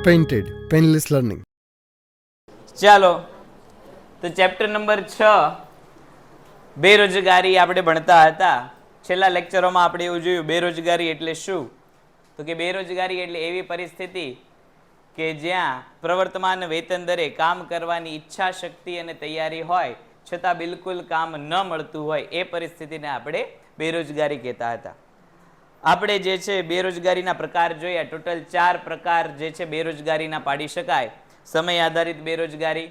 Painted painless learning. ચાલો તો chapter number 6 બેરોજગારી આપણે ભણતા હતા. છેલ્લા લેક્ચરોમાં આપણે એવું જોયું બેરોજગારી એટલે શું, તો કે બેરોજગારી એટલે એવી પરિસ્થિતિ કે જ્યાં પ્રવર્તમાન વેતન દરે કામ કરવાની ઈચ્છા શક્તિ અને તૈયારી હોય છતાં બિલકુલ કામ ન મળતું હોય એ પરિસ્થિતિને આપણે બેરોજગારી કહેતા હતા. આપણે જે છે બેરોજગારીના પ્રકાર જોયા. ટોટલ 4 પ્રકાર જે છે બેરોજગારીના પાડી શકાય. સમય આધારિત બેરોજગારી,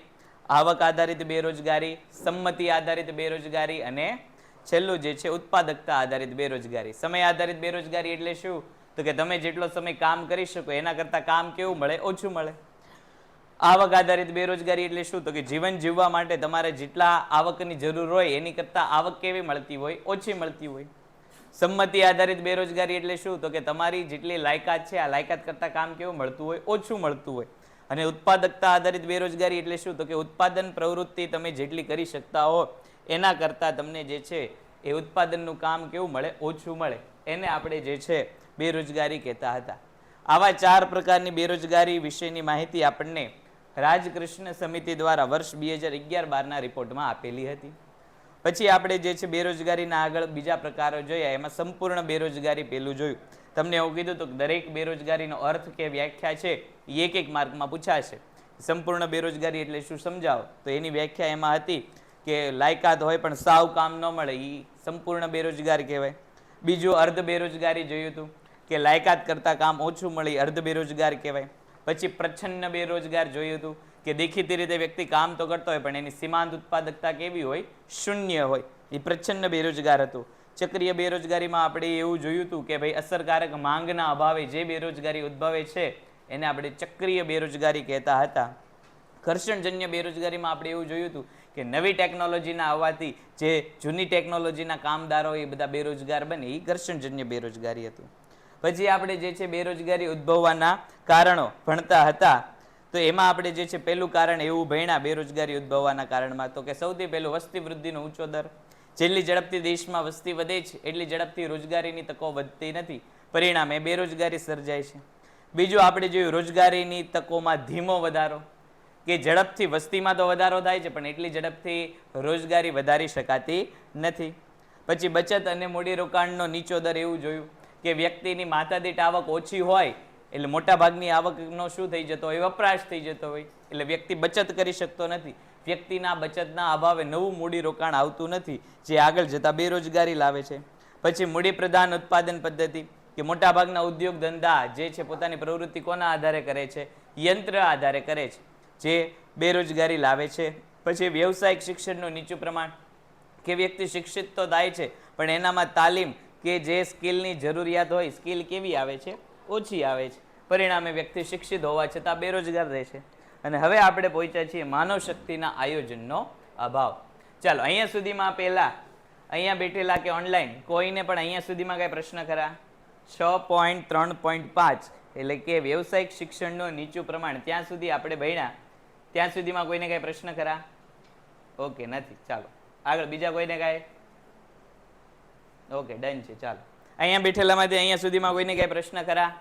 આવક આધારિત બેરોજગારી, સંમતિ આધારિત બેરોજગારી અને છેલ્લું જે છે ઉત્પાદકતા આધારિત બેરોજગારી. સમય આધારિત બેરોજગારી એટલે શું, તો કે તમે જેટલો સમય કામ કરી શકો એના કરતાં કામ કેવું મળે, ઓછું મળે. આવક આધારિત બેરોજગારી એટલે શું, તો કે જીવન જીવવા માટે તમારે જેટલા આવકની જરૂર હોય એની કરતાં આવક કેવી મળતી હોય, ઓછી મળતી હોય. સંમતિ આધારિત બેરોજગારી એટલે શું, તો કે તમારી જેટલી લાયકાત છે આ લાયકાત કરતાં કામ કેવું મળતું હોય, ઓછું મળતું હોય. અને ઉત્પાદકતા આધારિત બેરોજગારી એટલે શું, તો કે ઉત્પાદન પ્રવૃત્તિ તમે જેટલી કરી શકતા હો એના કરતાં તમને જે છે એ ઉત્પાદનનું કામ કેવું મળે, ઓછું મળે. એને આપણે જે છે બેરોજગારી કહેતા હતા. આવા 4 પ્રકારની બેરોજગારી વિશેની માહિતી આપણને રાજકૃષ્ણ સમિતિ દ્વારા વર્ષ 2011-12ના રિપોર્ટમાં આપેલી હતી. પછી આપણે જે છે બેરોજગારીના આગળ બીજા પ્રકારો જોયા. એમાં સંપૂર્ણ બેરોજગારી પેલું જોયું. તમને એવું કીધું તો દરેક બેરોજગારીનો અર્થ કે વ્યાખ્યા છે એ એક માર્કમાં પૂછાશે. સંપૂર્ણ બેરોજગારી એટલે શું સમજાવો, તો એની વ્યાખ્યા એમાં હતી કે લાયકાત હોય પણ સાવ કામ ન મળે એ સંપૂર્ણ બેરોજગાર કહેવાય. બીજું અર્ધ બેરોજગારી જોયું હતું કે લાયકાત કરતાં કામ ઓછું મળે, અર્ધ બેરોજગાર કહેવાય. પછી પ્રચ્છન્ન બેરોજગાર જોયું હતું કે દેખીતી રીતે વ્યક્તિ કામ તો કરતો હોય પણ એની સીમાંત ઉત્પાદકતા કેવી હોય, શૂન્ય હોય, એ પ્રચ્છન્ન બેરોજગાર હતું. ચક્રીય બેરોજગારીમાં આપણે એવું જોયું હતું કે ભાઈ અસરકારક માંગના અભાવે જે બેરોજગારી ઉદ્ભવે છે એને આપણે ચક્રીય બેરોજગારી કહેતા હતા. ઘર્ષણજન્ય બેરોજગારીમાં આપણે એવું જોયું હતું કે નવી ટેકનોલોજીના આવવાથી જે જૂની ટેકનોલોજીના કામદારો એ બધા બેરોજગાર બને, એ ઘર્ષણજન્ય બેરોજગારી હતું. પછી આપણે જે છે બેરોજગારી ઉદ્ભવવાના કારણો ભણતા હતા. તો એમાં આપણે જે છે પહેલું કારણ એવું ભણ્યા બેરોજગારી ઉદ્ભવવાના કારણમાં, તો કે સૌથી પહેલું વસ્તી વૃદ્ધિનો ઊંચો દર. જેટલી ઝડપથી દેશમાં વસ્તી વધે છે એટલી ઝડપથી રોજગારીની તકો વધતી નથી, પરિણામે બેરોજગારી સર્જાય છે. બીજું આપણે જોયું રોજગારીની તકોમાં ધીમો વધારો, કે ઝડપથી વસ્તીમાં તો વધારો થાય છે પણ એટલી ઝડપથી રોજગારી વધારી શકાતી નથી. પછી બચત અને મૂડીરોકાણનો નીચો દર એવું જોયું કે વ્યક્તિની માથાદીઠ આવક ઓછી હોય એટલે મોટાભાગની આવકનો શું થઈ જતો હોય, વપરાશ થઈ જતો હોય, એટલે વ્યક્તિ બચત કરી શકતો નથી. વ્યક્તિના બચતના અભાવે નવું મૂડીરોકાણ આવતું નથી, જે આગળ જતા બેરોજગારી લાવે છે. પછી મૂડી પ્રધાન ઉત્પાદન પદ્ધતિ, કે મોટાભાગના ઉદ્યોગ ધંધા જે છે પોતાની પ્રવૃત્તિ કોના આધારે કરે છે, યંત્ર આધારે કરે છે, જે બેરોજગારી લાવે છે. પછી વ્યવસાયિક શિક્ષણનું નીચું પ્રમાણ, કે વ્યક્તિ શિક્ષિત તો થાય છે પણ એનામાં તાલીમ કે જે સ્કિલની જરૂરિયાત હોય સ્કિલ કેવી આવે છે, ઓછી આવે છે, પરિણામે વ્યક્તિ શિક્ષિત હોવા છતાં બેરોજગાર રહે છે. અને હવે આપણે પહોંચ્યા છીએ માનવ શક્તિના આયોજનનો અભાવ. ચાલો અહીંયા સુધીમાં પહેલા અહીંયા બેઠેલા કે ઓનલાઈન કોઈને પણ અહીંયા સુધીમાં કઈ પ્રશ્ન ખરા? 6.3.5 એટલે કે વ્યવસાયિક શિક્ષણનું નીચું પ્રમાણ, ત્યાં સુધી આપણે ભણ્યા. ત્યાં સુધીમાં કોઈને કઈ પ્રશ્ન ખરા? ઓકે, નથી. ચાલો આગળ બીજા કોઈને કાંઈ? ઓકે, ડન છે. ચાલો અહીંયા બેઠેલામાંથી અહીંયા સુધીમાં કોઈને કઈ પ્રશ્ન ખરા?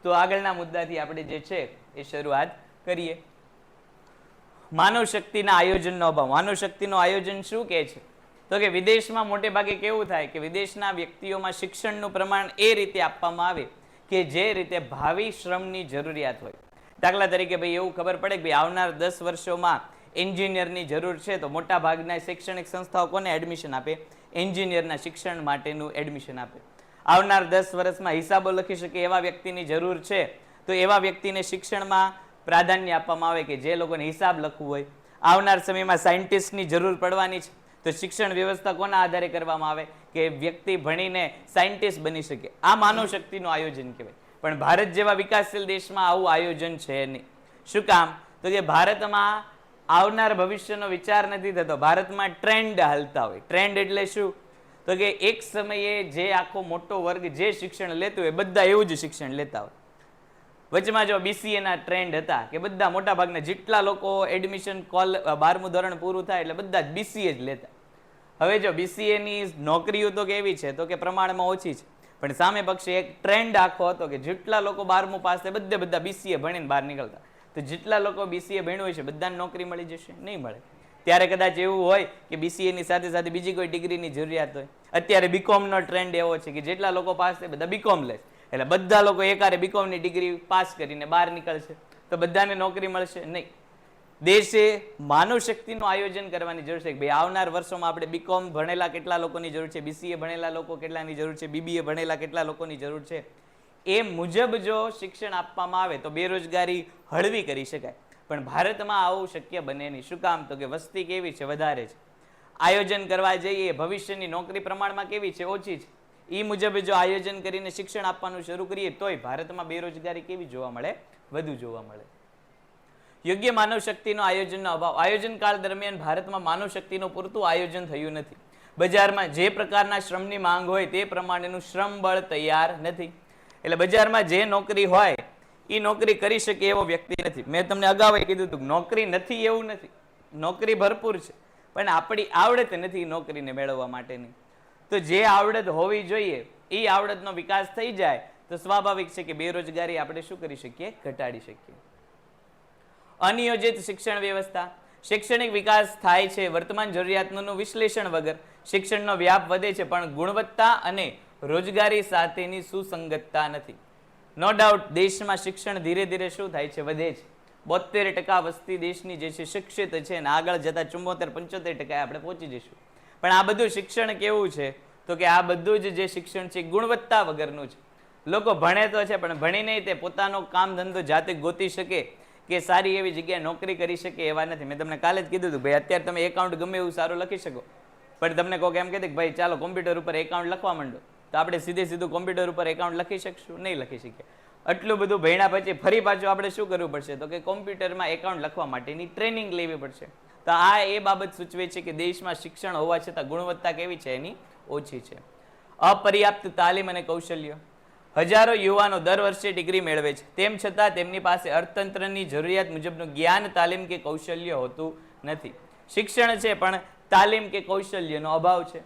તો આગળના મુદ્દાથી આપણે જે છે એ શરૂઆત કરીએ. માનવ શક્તિના આયોજનનો અભાવ. માનવ શક્તિનું આયોજન શું કહે છે, તો કે વિદેશમાં મોટે ભાગે કેવું થાય કે વિદેશના વ્યક્તિઓમાં શિક્ષણનું પ્રમાણ એ રીતે આપવામાં આવે કે જે રીતે ભાવિ શ્રમની જરૂરિયાત હોય. દાખલા તરીકે ભાઈ એવું ખબર પડે કે ભાઈ આવનાર 10 વર્ષોમાં એન્જિનિયરની જરૂર છે, તો મોટા ભાગના શૈક્ષણિક સંસ્થાઓ કોને એડમિશન આપે? એન્જિનિયરના શિક્ષણ માટેનું એડમિશન આપે. આવનાર 10 વર્ષમાં હિસાબો લખી શકે એવા વ્યક્તિની જરૂર છે, તો એવા વ્યક્તિને શિક્ષણમાં પ્રાધાન્ય આપવામાં આવે કે જે લોકોને હિસાબ લખવું હોય. આવનાર સમયમાં સાયન્ટિસ્ટની જરૂર પડવાની છે, તો શિક્ષણ વ્યવસ્થા કોના આધારે કરવામાં આવે કે વ્યક્તિ ભણીને સાયન્ટિસ્ટ બની શકે. આ માનવ શક્તિનું આયોજન કહેવાય. પણ ભારત જેવા વિકાસશીલ દેશમાં આવું આયોજન છે નહીં. શું કામ? તો કે ભારતમાં આવનાર ભવિષ્યનો વિચાર નથી થતો. ભારતમાં ટ્રેન્ડ હાલતા હોય. ટ્રેન્ડ એટલે શું? તો કે એક સમયે જે આખો મોટો વર્ગ જે શિક્ષણ લેતું હોય બધા એવું જ શિક્ષણ લેતા હોય. વચમાં જો BCA ના ટ્રેન્ડ હતા કે બધા મોટા ભાગના જેટલા લોકો એડમિશન 12મું ધોરણ પૂરું થાય એટલે બધા જ BCA જ લેતા. હવે જો BCA ની નોકરીઓ તો કેવી છે, તો કે પ્રમાણમાં ઓછી છે, પણ સામે પક્ષે એક ટ્રેન્ડ આખો હતો કે જેટલા લોકો 12મું પાસ થાય બધા BCA ભણીને બહાર નીકળતા, તો જેટલા લોકો BCA ભણ્યું હોય છે બધાને નોકરી મળી જશે? નહીં મળે. ત્યારે કદાચ એવું હોય કે BCA ની સાથે સાથે બીજી કોઈ ડિગ્રીની જરૂરિયાત હોય. અત્યારે BCom નો ટ્રેન્ડ એવો છે કે જેટલા લોકો પાસ થાય બધા BCom લે, એટલે બધા લોકો એકારે BCom ની ડિગ્રી પાસ કરીને બહાર નીકળશે, તો બધાને નોકરી મળશે? નહીં. દેશે માનવ શક્તિનું આયોજન કરવાની જરૂર છે કે ભાઈ આવનાર વર્ષોમાં આપણે BCom ભણેલા કેટલા લોકોની જરૂર છે, BCA ભણેલા લોકો કેટલાની જરૂર છે, BBA ભણેલા કેટલા લોકોની જરૂર છે. એ મુજબ જો શિક્ષણ આપવામાં આવે તો બેરોજગારી હળવી કરી શકાય. પણ ભારતમાં આવું શક્ય બને નહીં. શું કામ? તો કે વસ્તી કેવી છે? વધારે છે. આયોજન કરવા જઈએ ભવિષ્યની નોકરી પ્રમાણમાં કેવી છે? ઓછી છે. એ મુજબ જો આયોજન કરીને શિક્ષણ આપવાનું શરૂ કરીએ તોય ભારતમાં બેરોજગારી કેવી જોવા મળે? વધુ જોવા મળે. યોગ્ય માનવ શક્તિનો આયોજનનો અભાવ. આયોજન કાળ દરમિયાન ભારતમાં માનવ શક્તિનું પૂરતું આયોજન થયું નથી. બજારમાં જે પ્રકારના શ્રમની માંગ હોય તે પ્રમાણેનું શ્રમ બળ તૈયાર નથી. એટલે બજારમાં જે નોકરી હોય એ નોકરી કરી શકે એવો વ્યક્તિ નથી. મેં તમને અગાઉ કીધું હતું નોકરી નથી એવું નથી, નોકરી ભરપૂર છે, પણ આપણી આવડત નથી નોકરીને મેળવવા માટેની. તો જે આવડત હોવી જોઈએ એ આવડતનો વિકાસ થઈ જાય તો સ્વાભાવિક છે કે બેરોજગારી આપણે શું કરી શકીએ? ઘટાડી શકીએ. અનિયોજિત શિક્ષણ વ્યવસ્થા. શૈક્ષણિક વિકાસ થાય છે વર્તમાન જરૂરિયાતનું વિશ્લેષણ વગર. શિક્ષણનો વ્યાપ વધે છે પણ ગુણવત્તા અને રોજગારી સાથેની સુસંગતતા નથી. નો ડાઉટ દેશમાં શિક્ષણ ધીરે ધીરે શું થાય છે? વધે છે. 72% વસ્તી દેશની જે છે શિક્ષિત છે અને આગળ જતા 74-75% આપણે પહોંચી જઈશું. પણ આ બધું શિક્ષણ કેવું છે? તો કે આ બધું જ જે શિક્ષણ છે ગુણવત્તા વગરનું છે. લોકો ભણે તો છે પણ ભણીને તે પોતાનો કામ ધંધો જાતે ગોતી શકે કે સારી એવી જગ્યાએ નોકરી કરી શકે એવા નથી. મેં તમને કાલે જ કીધું હતું ભાઈ અત્યારે તમે એકાઉન્ટ ગમે એવું સારું લખી શકો, પણ તમને કોઈક એમ કહેતું કે ભાઈ ચાલો કોમ્પ્યુટર ઉપર એકાઉન્ટ લખવા માંડો, તો આપણે સીધું કોમ્પ્યુટર ઉપર એકાઉન્ટ લખી શકશું? નહીં લખી શકીએ. આટલું બધું ભણ્યા પછી ફરી પાછું આપણે શું કરવું પડશે? તો કે કોમ્પ્યુટરમાં એકાઉન્ટ લખવા માટેની ટ્રેનિંગ લેવી પડશે. તો આ એ બાબત સૂચવે છે કે દેશમાં શિક્ષણ હોવા છતાં ગુણવત્તા કેવી છે? એની ઓછી છે. અપર્યાપ્ત તાલીમ અને કૌશલ્ય. હજારો યુવાનો દર વર્ષે ડિગ્રી મેળવે છે, તેમ છતાં તેમની પાસે અર્થતંત્રની જરૂરિયાત મુજબનું જ્ઞાન, તાલીમ કે કૌશલ્ય હોતું નથી. શિક્ષણ છે પણ તાલીમ કે કૌશલ્યનો અભાવ છે.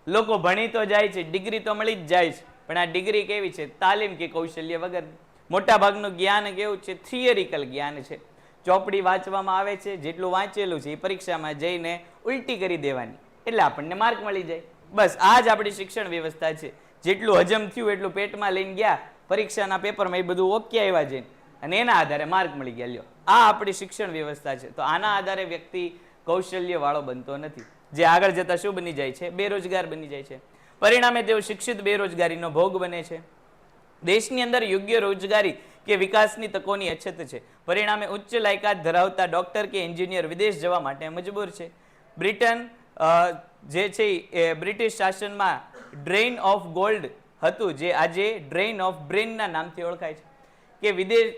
લોકો ભણી તો જાય છે, ડિગ્રી તો મળી જ જાય છે, પણ આ ડિગ્રી કેવી છે? તાલીમ કે કૌશલ્ય વગર. મોટા ભાગનું જ્ઞાન કેવું છે? થિયરિકલ જ્ઞાન છે. ચોપડી વાંચવામાં આવે છે, જેટલું વાંચેલું છે એ પરીક્ષામાં જઈને ઉલટી કરી દેવાની એટલે આપણને માર્ક મળી જાય. બસ આ જ આપણી શિક્ષણ વ્યવસ્થા છે. જેટલું હજમ થયું એટલું પેટમાં લઈને ગયા, પરીક્ષાના પેપરમાં એ બધું ઓકે આવ્યા જઈને અને એના આધારે માર્ક મળી ગયા. લ્યો, આ આપણી શિક્ષણ વ્યવસ્થા છે. તો આના આધારે વ્યક્તિ કૌશલ્ય વાળો બનતો નથી, જે આગળ જતા શું બની જાય છે? બેરોજગાર બની જાય છે. પરિણામે તેઓ શિક્ષિત બેરોજગારીનો ભોગ બને છે. દેશની અંદર યોગ્ય રોજગારી કે વિકાસની તકોની અછત છે. પરિણામે ઉચ્ચ લાયકાત ધરાવતા ડોક્ટર કે એન્જિનિયર વિદેશ જવા માટે મજબૂર છે. બ્રિટન જે છે એ બ્રિટિશ શાસનમાં ડ્રેઇન ઓફ ગોલ્ડ હતું, જે આજે ડ્રેઇન ઓફ બ્રેઇનના નામથી ઓળખાય છે. કે વિદેશ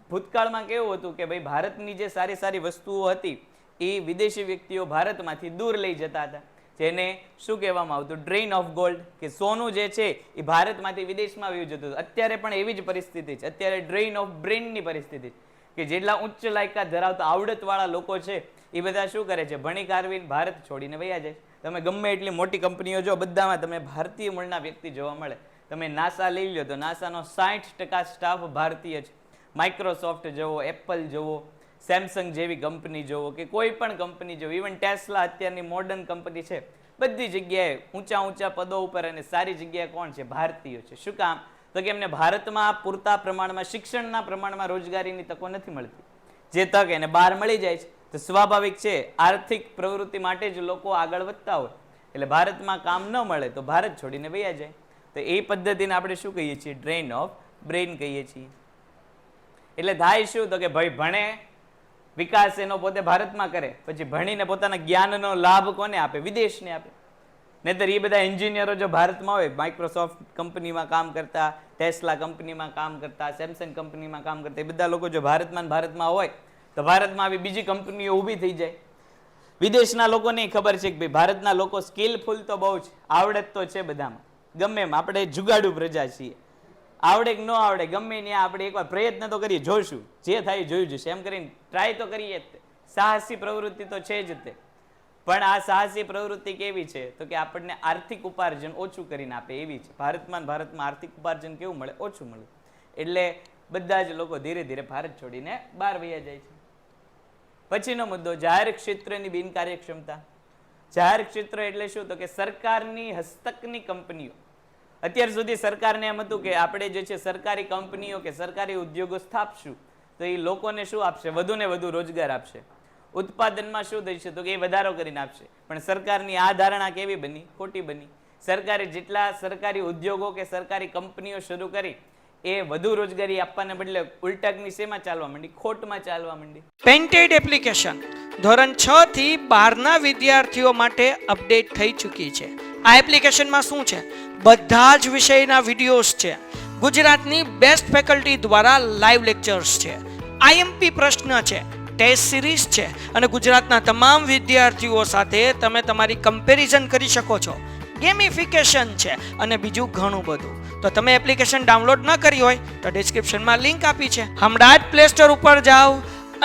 ભૂતકાળમાં કેવું હતું કે ભાઈ ભારતની જે સારી સારી વસ્તુઓ હતી એ વિદેશી વ્યક્તિઓ ભારતમાંથી દૂર લઈ જતા હતા, જેને શું કહેવામાં આવતું? Drain of gold. કે સોનું જે છે એ ભારતમાંથી વિદેશમાં વયું જતું હતું. અત્યારે પણ એવી જ પરિસ્થિતિ છે. અત્યારે ડ્રેઇન ઓફ બ્રેઇનની પરિસ્થિતિ કે જેટલા ઉચ્ચ લાયકાત ધરાવતા આવડતવાળા લોકો છે એ બધા શું કરે છે? ભણી કારવીને ભારત છોડીને વયા જાય. તમે ગમે એટલી મોટી કંપનીઓ જો, બધામાં તમે ભારતીય મૂળના વ્યક્તિ જોવા મળે. તમે નાસા લઈ લો તો નાસાનો 60% સ્ટાફ ભારતીય છે. માઇક્રોસોફ્ટ જુઓ, એપલ જુઓ, સેમસંગ જેવી કંપની જુઓ કે કોઈ પણ કંપની જુઓ, ઇવન ટેસ્લા અત્યારની મોડર્ન કંપની છે, બધી જગ્યાએ ઊંચા પદો ઉપર અને સારી જગ્યાએ કોણ છે? ભારતીયો છે. શું કામ? તો કે એમને ભારતમાં પૂરતા પ્રમાણમાં શિક્ષણના પ્રમાણમાં રોજગારીની તકો નથી મળતી. જે તક એને બહાર મળી જાય છે તો સ્વાભાવિક છે આર્થિક પ્રવૃત્તિ માટે જ લોકો આગળ વધતા હોય, એટલે ભારતમાં કામ ન મળે તો ભારત છોડીને વયા જાય. તો એ પદ્ધતિને આપણે શું કહીએ છીએ? ડ્રેઇન ઓફ બ્રેઇન કહીએ છીએ. એટલે થાય શું? તો કે ભાઈ ભણે, વિકાસ એનો પોતે ભારતમાં કરે, પછી ભણીને પોતાના જ્ઞાનનો લાભ કોને આપે? વિદેશને આપે. નહીતર એ બધા એન્જિનિયરો જો ભારતમાં હોય, માઇક્રોસોફ્ટ કંપનીમાં કામ કરતા, ટેસ્લા કંપનીમાં કામ કરતા, સેમસંગ કંપનીમાં કામ કરતા, એ બધા લોકો જો ભારતમાં હોય તો ભારતમાં આવી બીજી કંપનીઓ ઊભી થઈ જાય. વિદેશના લોકોને ખબર છે કે ભાઈ ભારતના લોકો સ્કિલફુલ તો બહુ છે, આવડત તો છે બધામાં. ગમે એમ આપણે જુગાડુ પ્રજા છીએ, આવડે કે ન આવડે ગમે ત્યાં આપણે એકવાર પ્રયત્ન તો કરીએ, જોઈશું જે થાય જોયું જશે એમ કરીને ટ્રાય તો કરીએ જ. સાહસી પ્રવૃત્તિ તો છે જ તે. પણ આ સાહસી પ્રવૃત્તિ કેવી છે તો કે આપણને આર્થિક ઉપાર્જન ઓછું કરીને આપે એવી છે. ભારતમાં આર્થિક ઉપાર્જન કેવું મળે? ઓછું મળે. એટલે બધા જ લોકો ધીરે ધીરે ભારત છોડીને બહાર વયા જાય છે. પછીનો મુદ્દો જાહેર ક્ષેત્રની બિનકાર્યક્ષમતા. જાહેર ક્ષેત્ર એટલે શું? તો કે સરકારની હસ્તકની કંપનીઓ. અત્યાર સુધી સરકારને એમ હતું કે આપણે જે છે સરકારી કંપનીઓ કે સરકારી ઉદ્યોગો સ્થાપશું તો એ લોકોને શું આપશે? વધુ ને વધુ રોજગાર આપશે. ઉત્પાદનમાં શું થશે? તો કે એ વધારો કરીને આપશે. પણ સરકારની આ ધારણા કેવી બની? ખોટી બની. સરકારે જેટલા સરકારી ઉદ્યોગો કે સરકારી કંપનીઓ શરૂ કરી એ વધુ રોજગારી આપવાને બદલે ઉલટાકની શેમાં ચાલવા માંડી? ખોટમાં ચાલવા માંડી. પેન્ટેડ એપ્લિકેશન ધોરણ 6 થી 12ના વિદ્યાર્થીઓ માટે અપડેટ થઈ ચૂકી છે. આ એપ્લિકેશનમાં શું છે? બધા જ વિષયના વિડીયોઝ છે. ગુજરાતની બેસ્ટ ફેકલ્ટી દ્વારા લાઈવ લેક્ચર્સ છે. આઈએમપી પ્રશ્ન છે, ટેસ્ટ સિરીઝ છે અને ગુજરાતના તમામ વિદ્યાર્થીઓ સાથે તમે તમારી કમ્પેરિઝન કરી શકો છો. ગેમિફિકેશન છે અને બીજું ઘણું બધું. તો તમે એપ્લિકેશન ડાઉનલોડ ન કરી હોય તો ડિસ્ક્રિપ્શનમાં લિંક આપી છે. હમણાં જ પ્લે સ્ટોર ઉપર જાઓ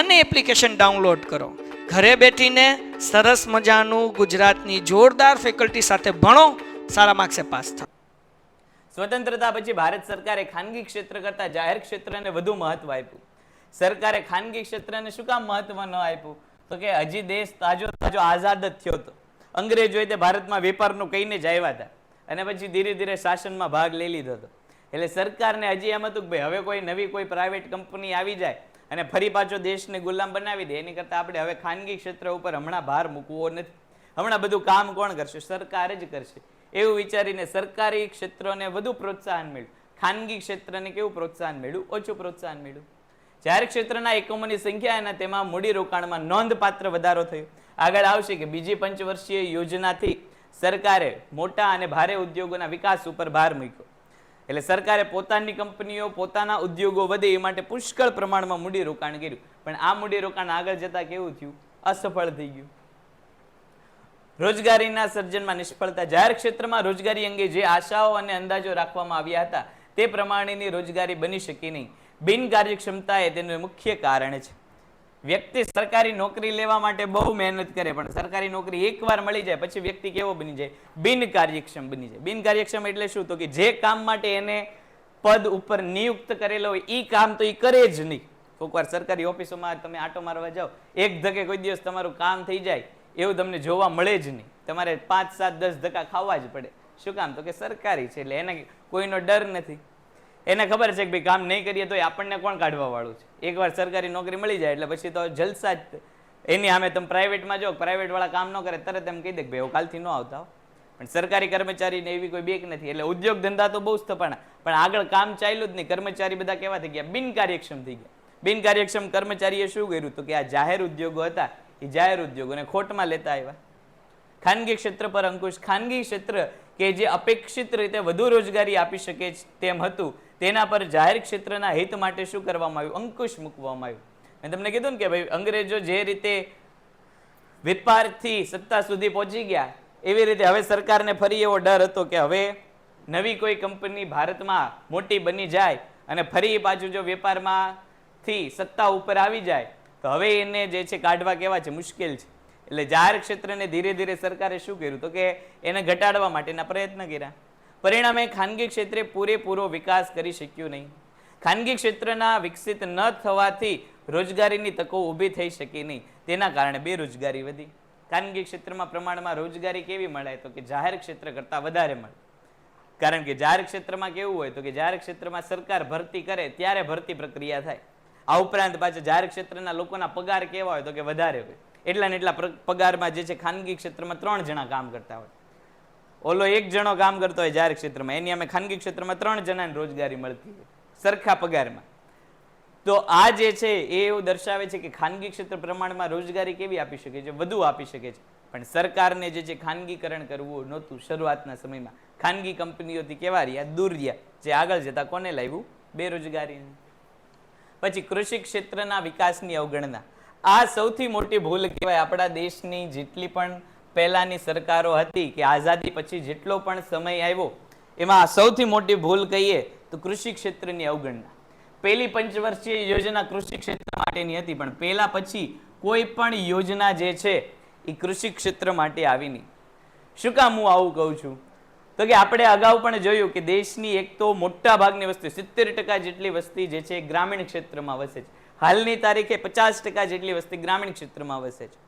અને એપ્લિકેશન ડાઉનલોડ કરો. ઘરે બેઠીને સરસ મજાનું ગુજરાતની જોરદાર ફેકલ્ટી સાથે ભણો, સારા માર્ક્સે પાસ થાઓ. સ્વતંત્રતા પછી ભારત સરકારે ખાનગી ક્ષેત્ર કરતા જાહેર ક્ષેત્રને વધુ મહત્વ આપ્યું. સરકારે ખાનગી ક્ષેત્રને શું કામ મહત્વ ન આપ્યું? તો કે હજી દેશ તાજો આઝાદ જ થયો હતો. અંગ્રેજોએ તે ભારતમાં વેપારનું કહીને જ આવ્યા હતા અને પછી ધીરે ધીરે શાસનમાં ભાગ લઈ લીધો હતો. એટલે સરકારને હજી એમ હતું કે ભાઈ હવે કોઈ નવી કોઈ પ્રાઇવેટ કંપની આવી જાય અને ફરી પાછો દેશને ગુલામ બનાવી દે એની કરતાં આપણે હવે ખાનગી ક્ષેત્ર ઉપર હમણાં ભાર મૂકવો નથી. હમણાં બધું કામ કોણ કરશે? સરકાર જ કરશે. એવું વિચારીને સરકારી ક્ષેત્રોને વધુ પ્રોત્સાહન મળ્યું. ખાનગી ક્ષેત્રને કેવું પ્રોત્સાહન મળ્યું? ઓછું પ્રોત્સાહન મળ્યું. જાહેર ક્ષેત્રના એકમોની સંખ્યા અને તેમાં મૂડીરોકાણમાં નોંધપાત્ર વધારો થયો. આગળ આવશે કે બીજી પંચવર્ષીય યોજનાથી સરકારે મોટા અને ભારે ઉદ્યોગોના વિકાસ ઉપર ભાર મૂક્યો. એટલે સરકારે પોતાની કંપનીઓ, પોતાના ઉદ્યોગો વધે એ માટે પુષ્કળ પ્રમાણમાં મૂડીરોકાણ કર્યું. પણ આ મૂડીરોકાણ આગળ જતા કેવું થયું? અસફળ થઈ ગયું. રોજગારીના સર્જનમાં નિષ્ફળતા. જાહેર ક્ષેત્રમાં રોજગારી અંગે જે આશાઓ અને અંદાજો રાખવામાં આવ્યા હતા તે પ્રમાણેની રોજગારી બની શકી નહીં. બિનકાર્યક્ષમતા એ તેનું મુખ્ય કારણ છે. વ્યક્તિ સરકારી નોકરી લેવા માટે બહુ મહેનત કરે પણ સરકારી નોકરી એકવાર મળી જાય પછી વ્યક્તિ કેવો બની જાય? બિનકાર્યક્ષમ બની જાય. બિનકાર્યક્ષમ એટલે શું? તો કે જે કામ માટે એને પદ ઉપર નિયુક્ત કરેલો હોય એ કામ તો એ કરે જ નહીં. કોઈક વાર સરકારી ઓફિસોમાં તમે આટો મારવા જાઓ, એક ધકે કોઈ દિવસ તમારું કામ થઈ જાય એવું તમને જોવા મળે જ નહીં. તમારે 5, 7, 10 ધક્કા ખાવા જ પડે. શું કામ? તો કે સરકારી છે એટલે એને કોઈનો ડર નથી. એને ખબર છે કે ભાઈ કામ નહીં કરીએ તો આપણને કોણ કાઢવા વાળું છે. એકવાર સરકારી નોકરી મળી જાય એટલે પછી તો જલસા જ. એની સામે તમે પ્રાઇવેટમાં જો, પ્રાઇવેટ વાળા કામ ન કરે તરત એમ કહી દે કે ભાઈ કાલથી ન આવતા હો. પણ સરકારી કર્મચારીને એવી કોઈ બીક નથી. એટલે ઉદ્યોગ ધંધા તો બહુ સ્થપાણા પણ આગળ કામ ચાલ્યું જ નહીં. કર્મચારી બધા કેવા થઈ ગયા? બિનકાર્યક્ષમ થઈ ગયા. બિનકાર્યક્ષમ કર્મચારીએ શું કર્યું? તો કે આ જાહેર ઉદ્યોગો હતા એ જાહેર ઉદ્યોગોને ખોટમાં લેતા આવ્યા. ખાનગી ક્ષેત્ર પર અંકુશ. ખાનગી ક્ષેત્ર કે જે અપેક્ષિત રીતે વધુ રોજગારી આપી શકે તેમ હતું તેના પર જાહેર ક્ષેત્રના હિત માટે શું કરવામાં આવ્યું? અંકુશ મૂકવામાં આવ્યું. મેં તમને કીધું ને કે ભાઈ અંગ્રેજો જે રીતે વેપારથી સત્તા સુધી પહોંચી ગયા એવી રીતે હવે સરકારને ફરી એવો ડર હતો કે હવે નવી કોઈ કંપની ભારતમાં મોટી બની જાય અને ફરી પાછું જો વેપારમાંથી સત્તા ઉપર આવી જાય તો હવે એને જે છે કાઢવા કેવા છે? મુશ્કેલ છે. એટલે જાહેર ક્ષેત્રને ધીરે ધીરે સરકારે શું કર્યું? તો કે એને ઘટાડવા માટેના પ્રયત્ન કર્યા. પરિણામે ખાનગી ક્ષેત્રે પૂરેપૂરો વિકાસ કરી શક્યું નહીં. ખાનગી ક્ષેત્રના વિકસિત ન થવાથી રોજગારીની તકો ઊભી થઈ શકી નહીં. તેના કારણે બેરોજગારી વધી. ખાનગી ક્ષેત્રમાં પ્રમાણમાં રોજગારી કેવી મળે? તો કે જાહેર ક્ષેત્ર કરતાં વધારે મળે. કારણ કે જાહેર ક્ષેત્રમાં કેવું હોય? તો કે જાહેર ક્ષેત્રમાં સરકાર ભરતી કરે ત્યારે ભરતી પ્રક્રિયા થાય. આ ઉપરાંત પાછા જાહેર ક્ષેત્રના લોકોના પગાર કેવા હોય? તો કે વધારે હોય. એટલા ને એટલા પગારમાં જે છે ખાનગી ક્ષેત્રમાં 3 જણા કામ કરતા હોય. ઓલો 1 જણો કામ કરતો હોય જાહેર ક્ષેત્રમાં, એની અમે ખાનગી ક્ષેત્રમાં 3 જણાને રોજગારી મળતી હોય સરખા પગારમાં. તો આ જે છે એ એવું દર્શાવે છે કે ખાનગી ક્ષેત્ર પ્રમાણમાં રોજગારી કેવી આપી શકે છે? વધુ આપી શકે છે. પણ સરકારને જે છે ખાનગીકરણ કરવું નહોતું શરૂઆતના સમયમાં. ખાનગી કંપનીઓથી કેવા રહ્યા? દૂર રહ્યા. જે આગળ જતા કોને લાવ્યું? બેરોજગારી. પછી કૃષિ ક્ષેત્રના વિકાસની અવગણના. આ સૌથી મોટી ભૂલ કહેવાય. આપણા દેશની જેટલી પણ પહેલાની સરકારો હતી કે આઝાદી પછી જેટલો પણ સમય આવ્યો એમાં સૌથી મોટી ભૂલ કહીએ તો કૃષિ ક્ષેત્રની અવગણના. પહેલી પંચવર્ષીય યોજના કૃષિ ક્ષેત્ર માટેની હતી પણ પહેલા પછી કોઈ પણ યોજના જે છે એ કૃષિ ક્ષેત્ર માટે આવી નહીં. શું કામ હું આવું કહું છું? તો કે આપણે અગાઉ પણ જોયું કે દેશની એક તો મોટા ભાગની વસ્તી 70% જેટલી વસ્તી જે છે એ ગ્રામીણ ક્ષેત્રમાં વસે છે. હાલની તારીખે 50% જેટલી વસ્તી ગ્રામીણ ક્ષેત્રમાં વસે છે.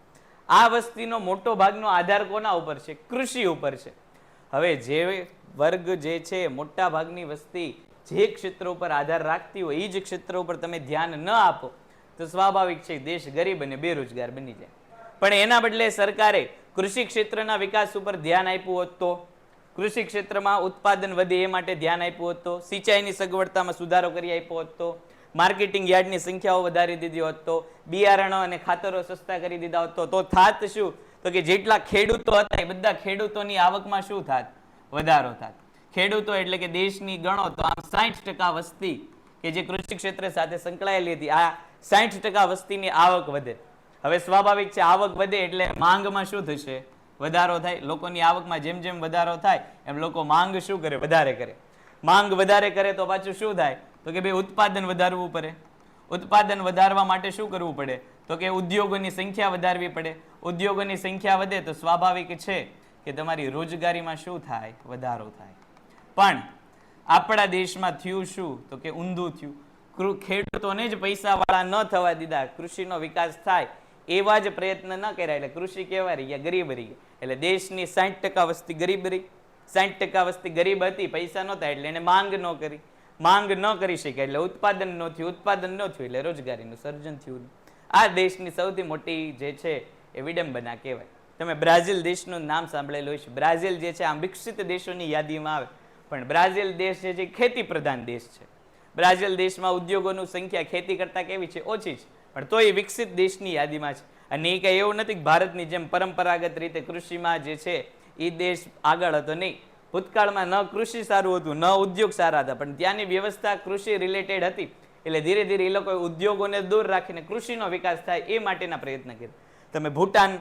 આ વસ્તીનો મોટો ભાગનો આધાર કોના ઉપર છે? કૃષિ ઉપર છે. હવે જે વર્ગ જે છે મોટા ભાગની વસ્તી જે ક્ષેત્ર ઉપર આધાર રાખતી હોય એ જ ક્ષેત્ર ઉપર તમે ધ્યાન ન આપો તો સ્વાભાવિક છે દેશ ગરીબ અને બેરોજગાર બની જાય. પણ એના બદલે સરકારે કૃષિ ક્ષેત્રના વિકાસ ઉપર ધ્યાન આપ્યું હોત તો, કૃષિ ક્ષેત્રમાં ઉત્પાદન વધે એ માટે ધ્યાન આપ્યું હોત તો, સિંચાઈની સગવડતામાં સુધારો કરી આપ્યો હોત તો, માર્કેટિંગ યાર્ડની સંખ્યાઓ વધારી દીધી હોત તો, બિયારણો અને ખાતરો સસ્તા કરી દીધા હોત તો થાત શું? તો કે જેટલા ખેડૂતો હતા એ બધા ખેડૂતોની આવકમાં શું થાત? વધારો થાત. ખેડૂતો એટલે કે દેશની ગણો તો આમ 60% વસ્તી કે જે કૃષિ ક્ષેત્ર સાથે સંકળાયેલી હતી, આ 60% વસ્તીની આવક વધે. હવે સ્વાભાવિક છે આવક વધે એટલે માંગમાં શું થશે? વધારો થાય. લોકોની આવકમાં જેમ જેમ વધારો થાય એમ લોકો માંગ શું કરે? વધારે કરે. માંગ વધારે કરે તો પાછું શું થાય? તો કે ભાઈ ઉત્પાદન વધારવું પડે. ઉત્પાદન વધારવા માટે શું કરવું પડે? તો કે ઉદ્યોગોની સંખ્યા વધારવી પડે. ઉદ્યોગોની સંખ્યા વધે તો સ્વાભાવિક છે કે તમારી રોજગારીમાં શું થાય? વધારો થાય. પણ આપણા દેશમાં થયું શું? તો કે ઊંધું થયું. ખેડૂતોને જ પૈસાવાળા ન થવા દીધા, કૃષિનો વિકાસ થાય એવા જ પ્રયત્ન ન કર્યા એટલે કૃષિ કેવા રહી ગયા? ગરીબ રહી ગયા. એટલે દેશની 60% વસ્તી ગરીબ રહી. 60% વસ્તી ગરીબ હતી, પૈસા નહોતા એટલે એને માંગ ન કરી. માંગ ન કરી શક્યા એટલે ઉત્પાદન ન થયું. ઉત્પાદન ન થયું એટલે રોજગારીનું સર્જન થયું. આ દેશની સૌથી મોટી જે છે એ વિડંબના કહેવાય. તમે બ્રાઝિલ દેશનું નામ સાંભળેલું હશે. બ્રાઝિલ જે છે આમ વિકસિત દેશોની યાદીમાં આવે, પણ બ્રાઝિલ દેશ જે છે ખેતી પ્રધાન દેશ છે. બ્રાઝિલ દેશમાં ઉદ્યોગોની સંખ્યા ખેતી કરતા કેવી છે? ઓછી છે, પણ તો એ વિકસિત દેશની યાદીમાં છે. અને એ કંઈ એવું નથી કે ભારતની જેમ પરંપરાગત રીતે કૃષિમાં જે છે એ દેશ આગળ હતો. નહીં, ભૂતકાળમાં ન કૃષિ સારું હતું, ન ઉદ્યોગ સારા હતા, પણ ત્યાંની વ્યવસ્થા કૃષિ રિલેટેડ હતી. એટલે ધીરે ધીરે એ લોકોએ ઉદ્યોગોને દૂર રાખીને કૃષિનો વિકાસ થાય એ માટેના પ્રયત્ન કર્યા. તમે ભૂટાન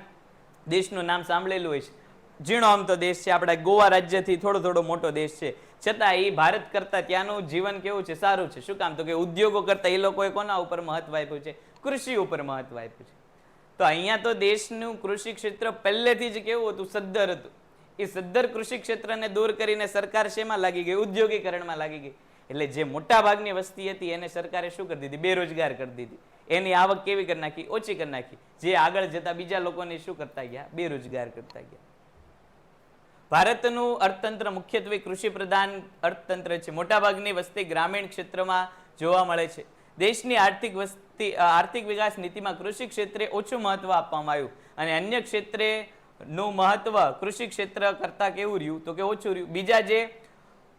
દેશનું નામ સાંભળેલું હોય છે. ઝીણો આમ તો દેશ છે, આપણા ગોવા રાજ્યથી થોડો મોટો દેશ છે, છતાં એ ભારત કરતા ત્યાંનું જીવન કેવું છે? સારું છે. શું કામ? તો કે ઉદ્યોગો કરતા એ લોકોએ કોના ઉપર મહત્વ આપ્યું છે? કૃષિ ઉપર મહત્વ આપ્યું છે. તો અહીંયા તો દેશનું કૃષિ ક્ષેત્ર પહેલેથી જ કેવું હતું? સદ્ધર હતું. એ સદ્ધર કૃષિ ક્ષેત્રને દૂર કરીને સરકાર શેમાં લાગી ગઈ? ઉદ્યોગીકરણમાં લાગી ગઈ. એટલે જે મોટા ભાગની વસ્તી હતી એને સરકારે શું કરી દીધી? બેરોજગાર કરી દીધી. એની આવક કેવી કરી નાખી? ઓછી કરી નાખી. જે આગળ જતા બીજા લોકોને શું કરતા ગયા? બેરોજગાર કરતા ગયા. ભારતનું અર્થતંત્ર મુખ્યત્વે કૃષિ પ્રધાન અર્થતંત્ર છે. મોટાભાગની વસ્તી ગ્રામીણ ક્ષેત્રમાં જોવા મળે છે. દેશની આર્થિક વિકાસ નીતિમાં કૃષિ ક્ષેત્રે ઓછું મહત્વ આપવામાં આવ્યું અને અન્ય ક્ષેત્રેનું મહત્વ કૃષિ ક્ષેત્ર કરતા કેવું રહ્યું? તો કે ઓછું રહ્યું. બીજા જે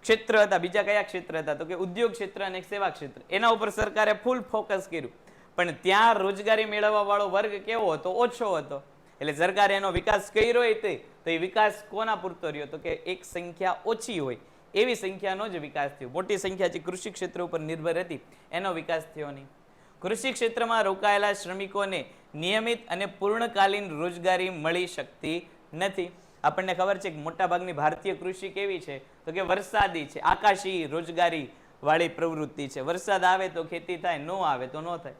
ક્ષેત્ર હતા, બીજા કયા ક્ષેત્ર હતા? તો કે ઉદ્યોગ ક્ષેત્ર અને સેવા ક્ષેત્ર. એના ઉપર સરકારે ફૂલ ફોકસ કર્યું, પણ ત્યાં રોજગારી મેળવવા વાળો વર્ગ કેવો હતો? ઓછો હતો. એટલે સરકારે એનો વિકાસ કર્યો હોય તો એ વિકાસ કોના પૂરતો રહ્યો? તો કે એક સંખ્યા ઓછી હોય એવી સંખ્યાનો જ વિકાસ થયો. મોટી સંખ્યા જે કૃષિ ક્ષેત્ર ઉપર નિર્ભર હતી એનો વિકાસ થયો નહીં. કૃષિ ક્ષેત્રમાં રોકાયેલા શ્રમિકોને નિયમિત અને પૂર્ણકાલીન રોજગારી મળી શકતી નથી. આપણને ખબર છે કે મોટાભાગની ભારતીય કૃષિ કેવી છે? તો કે વરસાદી છે, આકાશી રોજગારી વાળી પ્રવૃત્તિ છે. વરસાદ આવે તો ખેતી થાય, ન આવે તો ન થાય.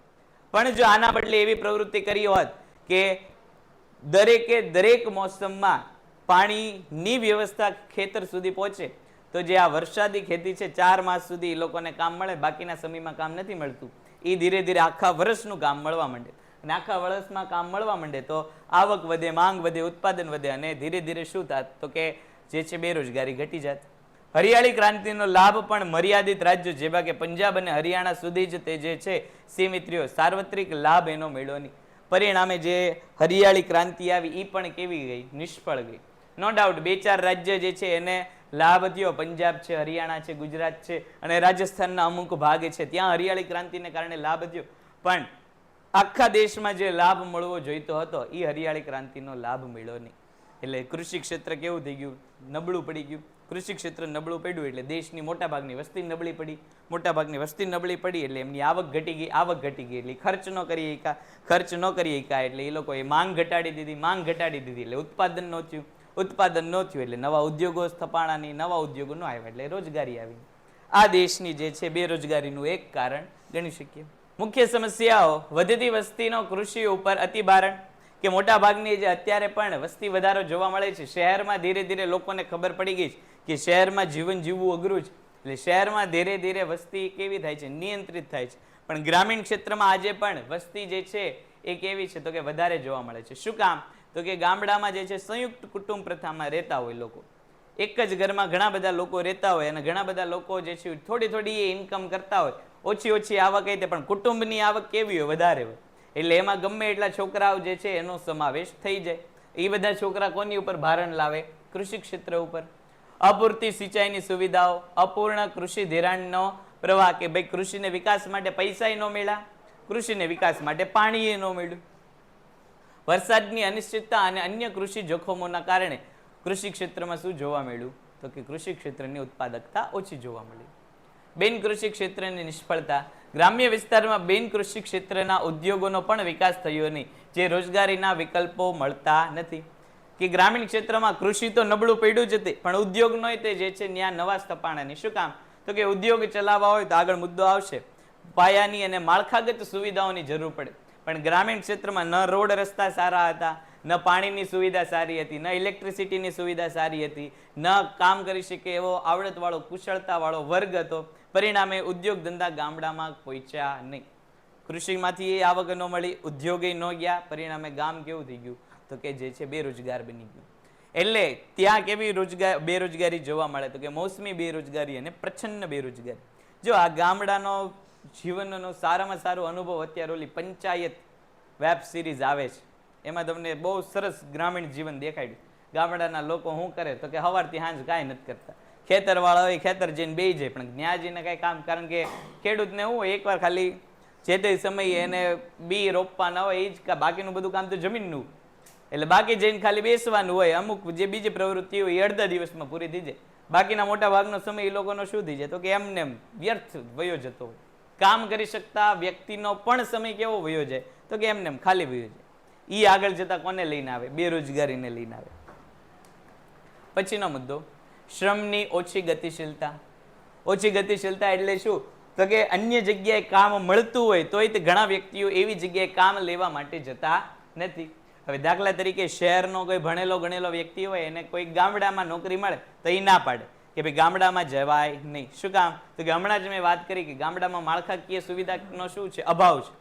પણ જો આના બદલે એવી પ્રવૃત્તિ કરી હોત કે દરેક મોસમમાં પાણીની વ્યવસ્થા ખેતર સુધી પહોંચે તો જે આ વરસાદી ખેતી છે 4 માસ સુધી એ લોકોને કામ મળે, બાકીના સમયમાં કામ નથી મળતું. એ ધીરે ધીરે આખા વર્ષનું કામ મળવા માંડે અને આખા વર્ષમાં કામ મળવા માંડે તો આવક વધે, માંગ વધે, ઉત્પાદન વધે અને ધીરે ધીરે શું થાત? તો કે જે છે બેરોજગારી ઘટી જાત. હરિયાળી ક્રાંતિનો લાભ પણ મર્યાદિત રાજ્યો જેવા કે પંજાબ અને હરિયાણા સુધી જ તે જે છે સીમિત રહ્યો. સાર્વત્રિક લાભ એનો મેળ્યો નહીં. પરિણામે જે હરિયાળી ક્રાંતિ આવી એ પણ કેવી ગઈ? નિષ્ફળ ગઈ. નો ડાઉટ 2-4 રાજ્ય જે છે એને લાભ થયો. પંજાબ છે, હરિયાણા છે, ગુજરાત છે અને રાજસ્થાનના અમુક ભાગ છે, ત્યાં હરિયાળી ક્રાંતિને કારણે લાભ થયો. પણ આખા દેશમાં જે લાભ મળવો જોઈતો હતો એ હરિયાળી ક્રાંતિનો લાભ મળ્યો નહીં. એટલે કૃષિ ક્ષેત્ર કેવું થઈ ગયું? નબળું પડી ગયું. કૃષિ ક્ષેત્ર નબળું પડ્યું એટલે દેશની મોટાભાગની વસ્તી નબળી પડી. મોટાભાગની વસ્તી નબળી પડી એટલે એમની આવક ઘટી ગઈ. આવક ઘટી ગઈ એટલે ખર્ચ ન કરી શક્યા એટલે એ લોકોએ માંગ ઘટાડી દીધી એટલે ઉત્પાદન ન થયું. ઉત્પાદન ન થયું એટલે નવા ઉદ્યોગો સ્થપાણા નહીં, નવા ઉદ્યોગો ન આવ્યા એટલે રોજગારી આવી. આ દેશની જે છે બેરોજગારીનું એક કારણ ગણી શકીએ. મુખ્ય સમસ્યાઓ: વધતી વસ્તીનો કૃષિ ઉપર અતિભારણ. કે મોટા ભાગની જે અત્યારે પણ વસ્તી વધારો જોવા મળે છે, શહેરમાં ધીરે ધીરે લોકોને ખબર પડી ગઈ છે કે શહેરમાં જીવન જીવવું અઘરું છે, એટલે શહેરમાં ધીરે ધીરે વસ્તી કેવી થાય છે, નિયંત્રિત થાય છે. પણ ગ્રામીણ ક્ષેત્રમાં આજે પણ વસ્તી જે છે એ કેવી છે તો કે વધારે જોવા મળે છે. શું કામ? તો કે ગામડામાં જે છે સંયુક્ત કુટુંબ પ્રથામાં રહેતા હોય લોકો, એક જ ઘરમાં ઘણા બધા લોકો રહેતા હોય અને ઘણા બધા લોકો જે છે થોડી થોડી ઇન્કમ કરતા હોય, ઓછી ઓછી આવક હોય પણ કુટુંબની આવક કેવી હોય? વધારે હોય. એટલે એમાં ગમે એટલા છોકરાઓ જે છે એનો સમાવેશ થઈ જાય. એ બધા છોકરા કોની ઉપર ભારણ લાવે? કૃષિ ક્ષેત્ર ઉપર. અપૂરતી સિંચાઈની સુવિધાઓ, અપૂર્ણ કૃષિ ધિરાણનો પ્રવાહ, કે ભાઈ કૃષિને વિકાસ માટે પૈસા ન મળ્યા, કૃષિને વિકાસ માટે પાણી ન મળ્યું. વરસાદની અનિશ્ચિતતા અને અન્ય કૃષિ જોખમોના કારણે કૃષિ ક્ષેત્રમાં શું જોવા મળ્યું? તો કે કૃષિ ક્ષેત્રની ઉત્પાદકતા ઓછી જોવા મળી. બિન કૃષિ ક્ષેત્રની નિષ્ફળતા. ગ્રામ્ય વિસ્તારમાં બિન કૃષિ ક્ષેત્રના ઉદ્યોગોનો પણ વિકાસ થયો નહીં, જે રોજગારીના વિકલ્પો મળતા નથી. કે ગ્રામીણ ક્ષેત્રમાં કૃષિ તો નબળું પડ્યું જ હતી, પણ ઉદ્યોગ નો તે જે છે ત્યાં નવા સ્થપાણા. શું કામ? તો કે ઉદ્યોગ ચલાવવા હોય તો આગળ મુદ્દો આવશે, પાયાની અને માળખાગત સુવિધાઓની જરૂર પડે. પણ ગ્રામીણ ક્ષેત્રમાં ન રોડ રસ્તા સારા હતા, ન પાણીની સુવિધા સારી હતી, ન ઇલેક્ટ્રિસિટીની સુવિધા સારી હતી, ન કામ કરી શકે એવો આવડતવાળો કુશળતાવાળો વર્ગ હતો. પરિણામે ઉદ્યોગ ધંધા ગામડામાં પહોંચ્યા નહીં. કૃષિમાંથી એ આવક ન મળી, ઉદ્યોગે ન ગયા, પરિણામે ગામ કેવું થઈ ગયું? તો કે જે છે બેરોજગાર બની ગયું. એટલે ત્યાં કેવી બેરોજગારી જોવા મળે? તો કે મોસમી બેરોજગારી અને પ્રચ્છન્ન બેરોજગારી. જો આ ગામડાનો જીવનનો સારામાં સારો અનુભવ અત્યારે ઓલી પંચાયત વેબ સિરીઝ આવે છે, એમાં તમને બહુ સરસ ગ્રામીણ જીવન દેખાડ્યું. ગામડાના લોકો શું કરે? તો કે સવારથી સાંજ કાંઈ નથી કરતા. ખેતરવાળા હોય ખેતર જઈને બેસી જાય, પણ ત્યાં જઈને કાંઈ કામ, કારણ કે ખેડૂતને શું હોય, એકવાર ખાલી જે તે સમયે એને બી રોપવાના હોય એ જ, બાકીનું બધું કામ તો જમીનનું, એટલે બાકી જઈને ખાલી બેસવાનું હોય. અમુક જે બીજી પ્રવૃત્તિ હોય એ અડધા દિવસમાં પૂરી થઈ જાય. બાકીના મોટા ભાગનો સમય એ લોકોનો શું થઈ જાય? તો કે એમને એમ વ્યર્થ વયો જતો હોય. કામ કરી શકતા વ્યક્તિનો પણ સમય કેવો વયો જાય? તો કે એમને એમ ખાલી વયો જાય. એ આગળ જતા કોને લઈને આવે? બેરોજગારીને લઈને આવે. પછીનો મુદ્દો, શ્રમની ઓછી ગતિશીલતા. ઓછી ગતિશીલતા એટલે શું? તો કે અન્ય જગ્યાએ કામ મળતું હોય તોય તે ઘણા વ્યક્તિઓ એવી જગ્યાએ કામ લેવા માટે જતા નથી. હવે દાખલા તરીકે શહેરનો કોઈ ભણેલો ગણેલો વ્યક્તિ હોય, એને કોઈ ગામડામાં નોકરી મળે તો એ ના પાડે કે ભાઈ ગામડામાં જવાય નહીં. શું કામ? તો કે હમણાં જ મેં વાત કરી કે ગામડામાં માળખાકીય સુવિધાનો શું છે? અભાવ છે.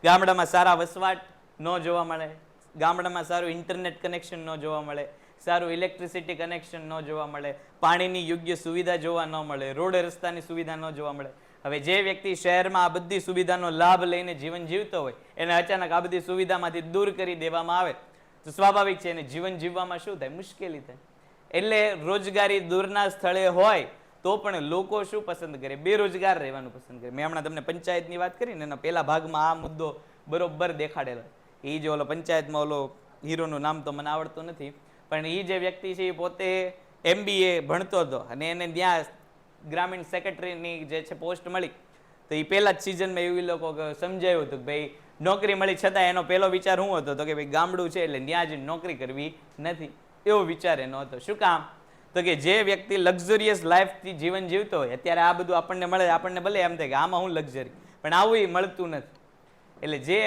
ગામડામાં સારા વસવાટ ન જોવા મળે, ગામડામાં સારું ઇન્ટરનેટ કનેક્શન ન જોવા મળે, સારું ઇલેક્ટ્રિસિટી કનેક્શન ન જોવા મળે, પાણીની યોગ્ય સુવિધા જોવા ન મળે, રોડ રસ્તાની સુવિધા ન જોવા મળે. હવે જે વ્યક્તિ શહેરમાં આ બધી સુવિધાનો લાભ લઈને જીવન જીવતો હોય, એને અચાનક આ બધી સુવિધામાંથી દૂર કરી દેવામાં આવે તો સ્વાભાવિક છે એને જીવન જીવવામાં શું થાય? મુશ્કેલી થાય. એટલે રોજગારી દૂરના સ્થળે હોય તો પણ લોકો શું પસંદ કરે? બેરોજગાર રહેવાનું પસંદ કરે. મેં હમણાં તમને પંચાયતની વાત કરી ને, એના પહેલા ભાગમાં આ મુદ્દો બરોબર દેખાડેલો. એ જે ઓલો પંચાયતમાં ઓલો હીરોનું નામ તો મને આવડતું નથી, પણ એ જે વ્યક્તિ છે એ પોતે MBA ભણતો હતો અને એને ત્યાં ગ્રામીણ સેક્રેટરીની જે છે પોસ્ટ મળી, તો એ પહેલા જ સિઝનમાં એવી લોકો સમજાયું હતું કે ભાઈ નોકરી મળી છતાં એનો પહેલો વિચાર શું હતો? તો કે ભાઈ ગામડું છે એટલે ત્યાં જ નોકરી કરવી નથી, એવો વિચાર એનો હતો. શું કામ? તો કે જે વ્યક્તિ લક્ઝરિયસ લાઈફથી જીવન જીવતો હોય, અત્યારે આ બધું આપણને મળે, આપણને ભલે એમ થાય કે આમાં હું લક્ઝરી, પણ આવું એ મળતું નથી. એટલે જે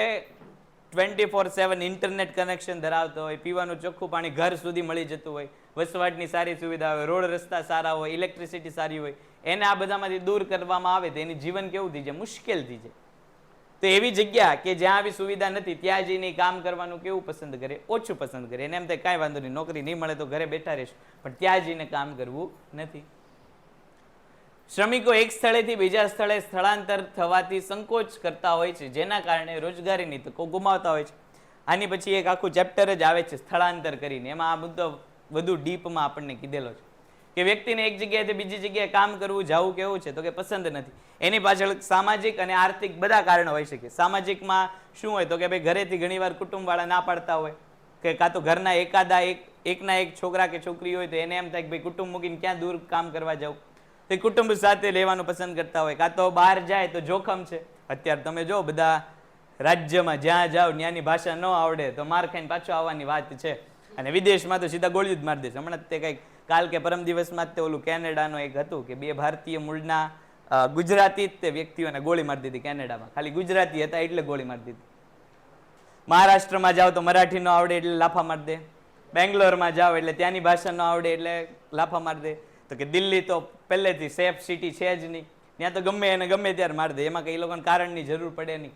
24/7 ઇન્ટરનેટ કનેક્શન ધરાવતો હોય, પીવાનું ચોખ્ખું પાણી ઘર સુધી મળી જતું હોય, વસવાટની સારી સુવિધા હોય, રોડ રસ્તા સારા હોય, ઇલેક્ટ્રિસિટી સારી હોય, એને આ બધામાંથી દૂર કરવામાં આવે તો એની જીવન કેવું થઈ જાય? મુશ્કેલ થઈ જાય. તો એવી જગ્યા કે જ્યાં આવી સુવિધા નથી ત્યાં જઈને કામ કરવાનું કેવું પસંદ કરે? ઓછું પસંદ કરે. એને એમ થાય કાંઈ વાંધો નહીં, નોકરી નહીં મળે તો ઘરે બેઠા રહેશું, પણ ત્યાં જઈને કામ કરવું નથી. શ્રમિકો એક સ્થળેથી બીજા સ્થળે સ્થળાંતર થવાથી સંકોચ કરતા હોય છે, જેના કારણે રોજગારીની તકો ગુમાવતા હોય છે. આની પછી એક આખું ચેપ્ટર જ આવે છે સ્થળાંતર કરીને. એમાં આ મુદ્દો વધુ ડીપમાં આપણને કીધેલો છે કે વ્યક્તિને એક જગ્યાએથી બીજી જગ્યાએ કામ કરવું, જવું કેવું છે? તો કે પસંદ નથી. એની પાછળ સામાજિક અને આર્થિક બધા કારણો હોઈ શકે. સામાજિકમાં શું હોય? તો કે ભાઈ ઘરેથી ઘણીવાર કુટુંબવાળા ના પાડતા હોય, કે કાં તો ઘરના એકના એક છોકરા કે છોકરી હોય તો એને એમ થાય કે ભાઈ કુટુંબ મૂકીને ક્યાં દૂર કામ કરવા જાવ, તો કુટુંબ સાથે રહેવાનું પસંદ કરતા હોય. કાં તો બહાર જાય તો જોખમ છે. અત્યારે તમે જો બધા રાજ્યમાં જ્યાં જાઓ ત્યાંની ભાષા ન આવડે તો માર ખાઈને પાછો આવવાની વાત છે, અને વિદેશમાં તો સીધા ગોળીઓ જ મારી દેશે. હમણાં તે કંઈક કાલ કે પરમ દિવસમાં જ તે ઓલું કેનેડાનો એક હતું કે 2 ભારતીય મૂળના ગુજરાતી જ તે વ્યક્તિઓને ગોળી મારી દીધી કેનેડામાં. ખાલી ગુજરાતી હતા એટલે ગોળી મારી દીધી. મહારાષ્ટ્રમાં જાઓ તો મરાઠી ન આવડે એટલે લાફા મારી દે, બેંગ્લોરમાં જાઓ એટલે ત્યાંની ભાષા ન આવડે એટલે લાફા મારી દે. તો કે દિલ્હી તો પહેલેથી સેફ સિટી છે જ નહીં, ત્યાં તો ગમે એને ગમે ત્યારે મારી દે, એમાં કંઈ લોકોને કારણની જરૂર પડે નહીં.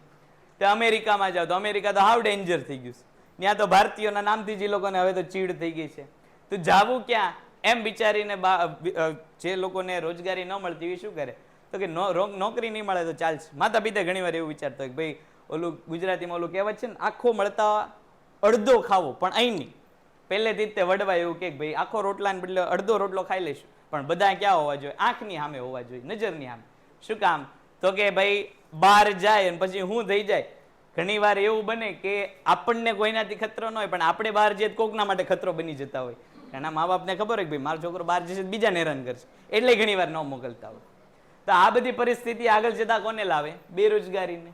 તો અમેરિકામાં જાઓ તો અમેરિકા તો હાવ ડેન્જર થઈ ગયું છે, ત્યાં તો ભારતીયોના નામથી જ એ લોકોને હવે તો ચીડ થઈ ગઈ છે. તો જાવું ક્યાં એમ વિચારીને જે લોકોને રોજગારી ન મળતી હોય શું કરે, તો કે નોકરી નહીં મળે તો ચાલશે. માતા પિતા ઘણી વાર એવું વિચારતો હોય કે ભાઈ ઓલું ગુજરાતીમાં ઓલું કહેવત છે ને, આખો મળતા અડધો ખાવો, પણ અહીં નહીં. પહેલેથી જ તે વડવા એવું કે ભાઈ આખો રોટલાને બદલે અડધો રોટલો ખાઈ લઈશું, પણ બધા ક્યાં હોવા જોઈએ? આંખની સામે હોવા જોઈએ, નજરની સામે. શું કામ? તો કે ભાઈ બહાર જાય અને પછી હું થઈ જાય. ઘણી વાર એવું બને કે આપણને કોઈનાથી ખતરો ન હોય, પણ આપણે બહાર જઈએ કોકના માટે ખતરો બની જતા હોય. એના મા બાપને ખબર હોય કે ભાઈ મારો છોકરો બહાર જશે બીજાને હેરાન કરશે, એટલે ઘણી વાર ન મોકલતા હોય. તો આ બધી પરિસ્થિતિ આગળ જતા કોને લાવે? બેરોજગારીને.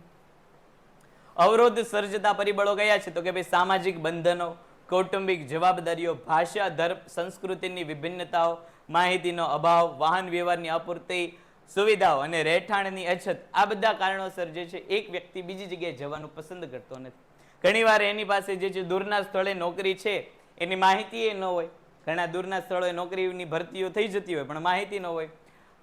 અવરોધ સર્જતા પરિબળો કયા છે? તો કે ભાઈ સામાજિક બંધનો, કૌટુંબિક જવાબદારીઓ, ભાષા, ધર્મ, સંસ્કૃતિની વિભિન્નતાઓ, માહિતીનો અભાવ, વાહન વ્યવહારની અપૂરતી સુવિધાઓ અને રહેઠાણની અછત. આ બધા કારણોસર જે છે એક વ્યક્તિ બીજી જગ્યાએ જવાનું પસંદ કરતો નથી. ઘણીવાર એની પાસે જે છે દૂરના સ્થળે નોકરી છે એની માહિતી એ ન હોય. ઘણા દૂરના સ્થળોએ નોકરીની ભરતીઓ થઈ જતી હોય પણ માહિતી ન હોય.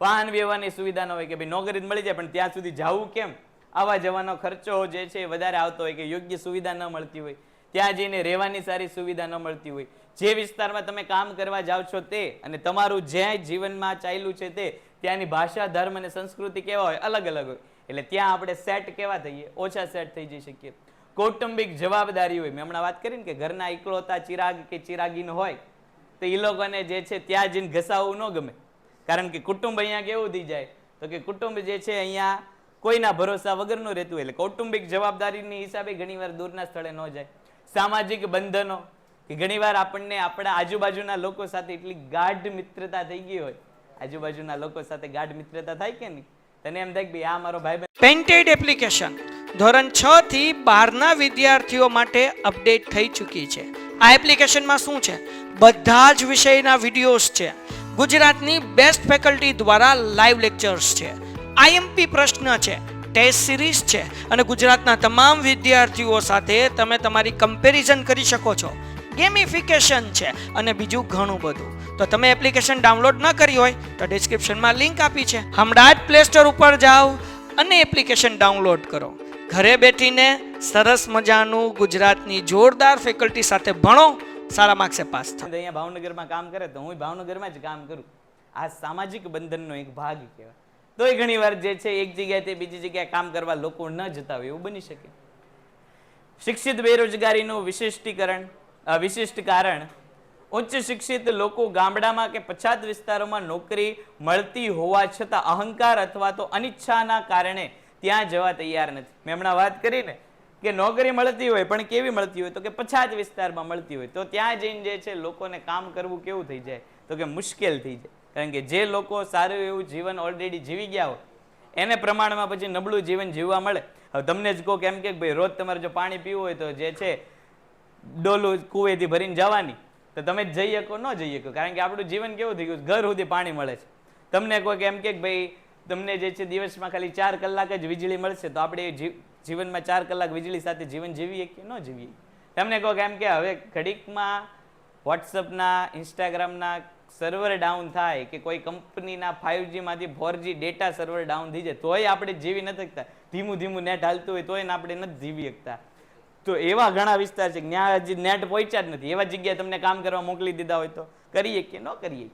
વાહન વ્યવહારની સુવિધા ન હોય કે ભાઈ નોકરી મળી જાય પણ ત્યાં સુધી જવું કેમ? આવા જવાનો ખર્ચો જે છે વધારે આવતો હોય કે યોગ્ય સુવિધા ન મળતી હોય, ત્યાં જઈને રહેવાની સારી સુવિધા ન મળતી હોય. જે વિસ્તારમાં તમે કામ કરવા જાઓ છો તે અને તમારું જે જીવનમાં ચાલ્યું છે તે ત્યાંની ભાષા, ધર્મ અને સંસ્કૃતિ કેવા હોય? અલગ અલગ હોય. એટલે ત્યાં આપણે સેટ કેવા થઈએ? ઓછા સેટ થઈ જઈ શકીએ. કૌટુંબિક જવાબદારી હોય. મેં હમણાં વાત કરી ને કે ઘરના એકલોતા ચિરાગ કે ચિરાગીન હોય તો એ લોકોને જે છે ત્યાં જઈને ઘસાવવું ન ગમે, કારણ કે કુટુંબ અહીંયા કેવું થઈ જાય? તો કે કુટુંબ જે છે અહીંયા કોઈના ભરોસા વગરનું રહેતું હોય. એટલે કૌટુંબિક જવાબદારીની હિસાબે ઘણીવાર દૂરના સ્થળે ન જાય. સામાજિક બંધનો, કે ઘણીવાર આપણને આપણા આજુબાજુના લોકો સાથે એટલી ગાઢ મિત્રતા થઈ ગઈ હોય, આજુબાજુના લોકો સાથે ગાઢ મિત્રતા થાય કે નહીં? તને એમ થાય કે ભાઈ આ મારો ભાઈ. પેન્ટેડ એપ્લિકેશન ધોરણ 6 થી 12ના વિદ્યાર્થીઓ માટે અપડેટ થઈ ચૂકી છે. આ એપ્લિકેશનમાં શું છે? બધા જ વિષયના વિડીયોઝ છે. ગુજરાતની બેસ્ટ ફેકલ્ટી દ્વારા લાઈવ લેક્ચર્સ છે, આઈએમપી પ્રશ્ન છે, ટેસ્ટ સિરીઝ છે અને ગુજરાતના તમામ વિદ્યાર્થીઓ સાથે તમે તમારી કમ્પેરિઝન કરી શકો છો. ગેમિફિકેશન છે અને બીજું ઘણું બધું. તો તમે એપ્લિકેશન ડાઉનલોડ ન કરી હોય તો ડિસ્ક્રિપ્શનમાં લિંક આપી છે, હમણાં જ પ્લે સ્ટોર ઉપર જાઓ અને એપ્લિકેશન ડાઉનલોડ કરો. ઘરે બેઠીને સરસ મજાનું ગુજરાતની જોરદાર ફેકલ્ટી સાથે ભણો, સારા માર્ક્સે પાસ થાઓ. અહીંયા ભાવનગરમાં કામ કરે તો હું ભાવનગરમાં જ કામ કરું. આ સામાજિક બંધનનો એક ભાગ કહેવાય. તો એ ઘણી વાર જે છે એક જગ્યાએથી બીજી જગ્યાએ કામ કરવા લોકો ન જતા હોય એવું બની શકે. શિક્ષિત બેરોજગારીનું વિશિષ્ટ કારણ ઉચ્ચ શિક્ષિત લોકો ગામડામાં કે પછાત વિસ્તારોમાં નોકરી મળતી હોવા છતાં અહંકાર અથવા તો અનિચ્છાના કારણે ત્યાં જવા તૈયાર નથી. મેં હમણાં વાત કરી ને કે નોકરી મળતી હોય પણ કેવી મળતી હોય? તો કે પછાત વિસ્તારમાં મળતી હોય. તો ત્યાં જઈને જે છે લોકોને કામ કરવું કેવું થઈ જાય? તો કે મુશ્કેલ થઈ જાય. કારણ કે જે લોકો સારું એવું જીવન ઓલરેડી જીવી ગયા હોય એને પ્રમાણમાં પછી નબળું જીવન જીવવા મળે. હવે તમને જ કહો કેમ કે ભાઈ રોજ તમારે જો પાણી પીવું હોય તો જે છે ડોલું કુવેથી ભરીને જવાની, તો તમે જ જઈ શકો ન જઈ શકો? કારણ કે આપણું જીવન કેવું થઈ ગયું? ઘર સુધી પાણી મળે છે. તમને કોઈ એમ કે ભાઈ તમને જે છે દિવસમાં ખાલી 4 કલાક જ વીજળી મળશે તો આપણે જીવનમાં 4 કલાક વીજળી સાથે જીવન જીવીએ કે ન જીવીએ? તમને કહો એમ કે હવે ઘડીકમાં વોટ્સઅપના, ઇન્સ્ટાગ્રામના સર્વર ડાઉન થાય કે કોઈ કંપનીના 5G માંથી 4G ડેટા સર્વર ડાઉન થઈ જાય તોય આપણે જીવી નથી શકતા. ધીમું નેટ હાલતું હોય તોય આપણે નથી જીવી શકતા. તો એવા ઘણા વિસ્તાર છે ત્યાં હજી નેટ પહોંચ્યા જ નથી. એવા જગ્યાએ તમને કામ કરવા મોકલી દીધા હોય તો કરીએ કે ન કરીએ?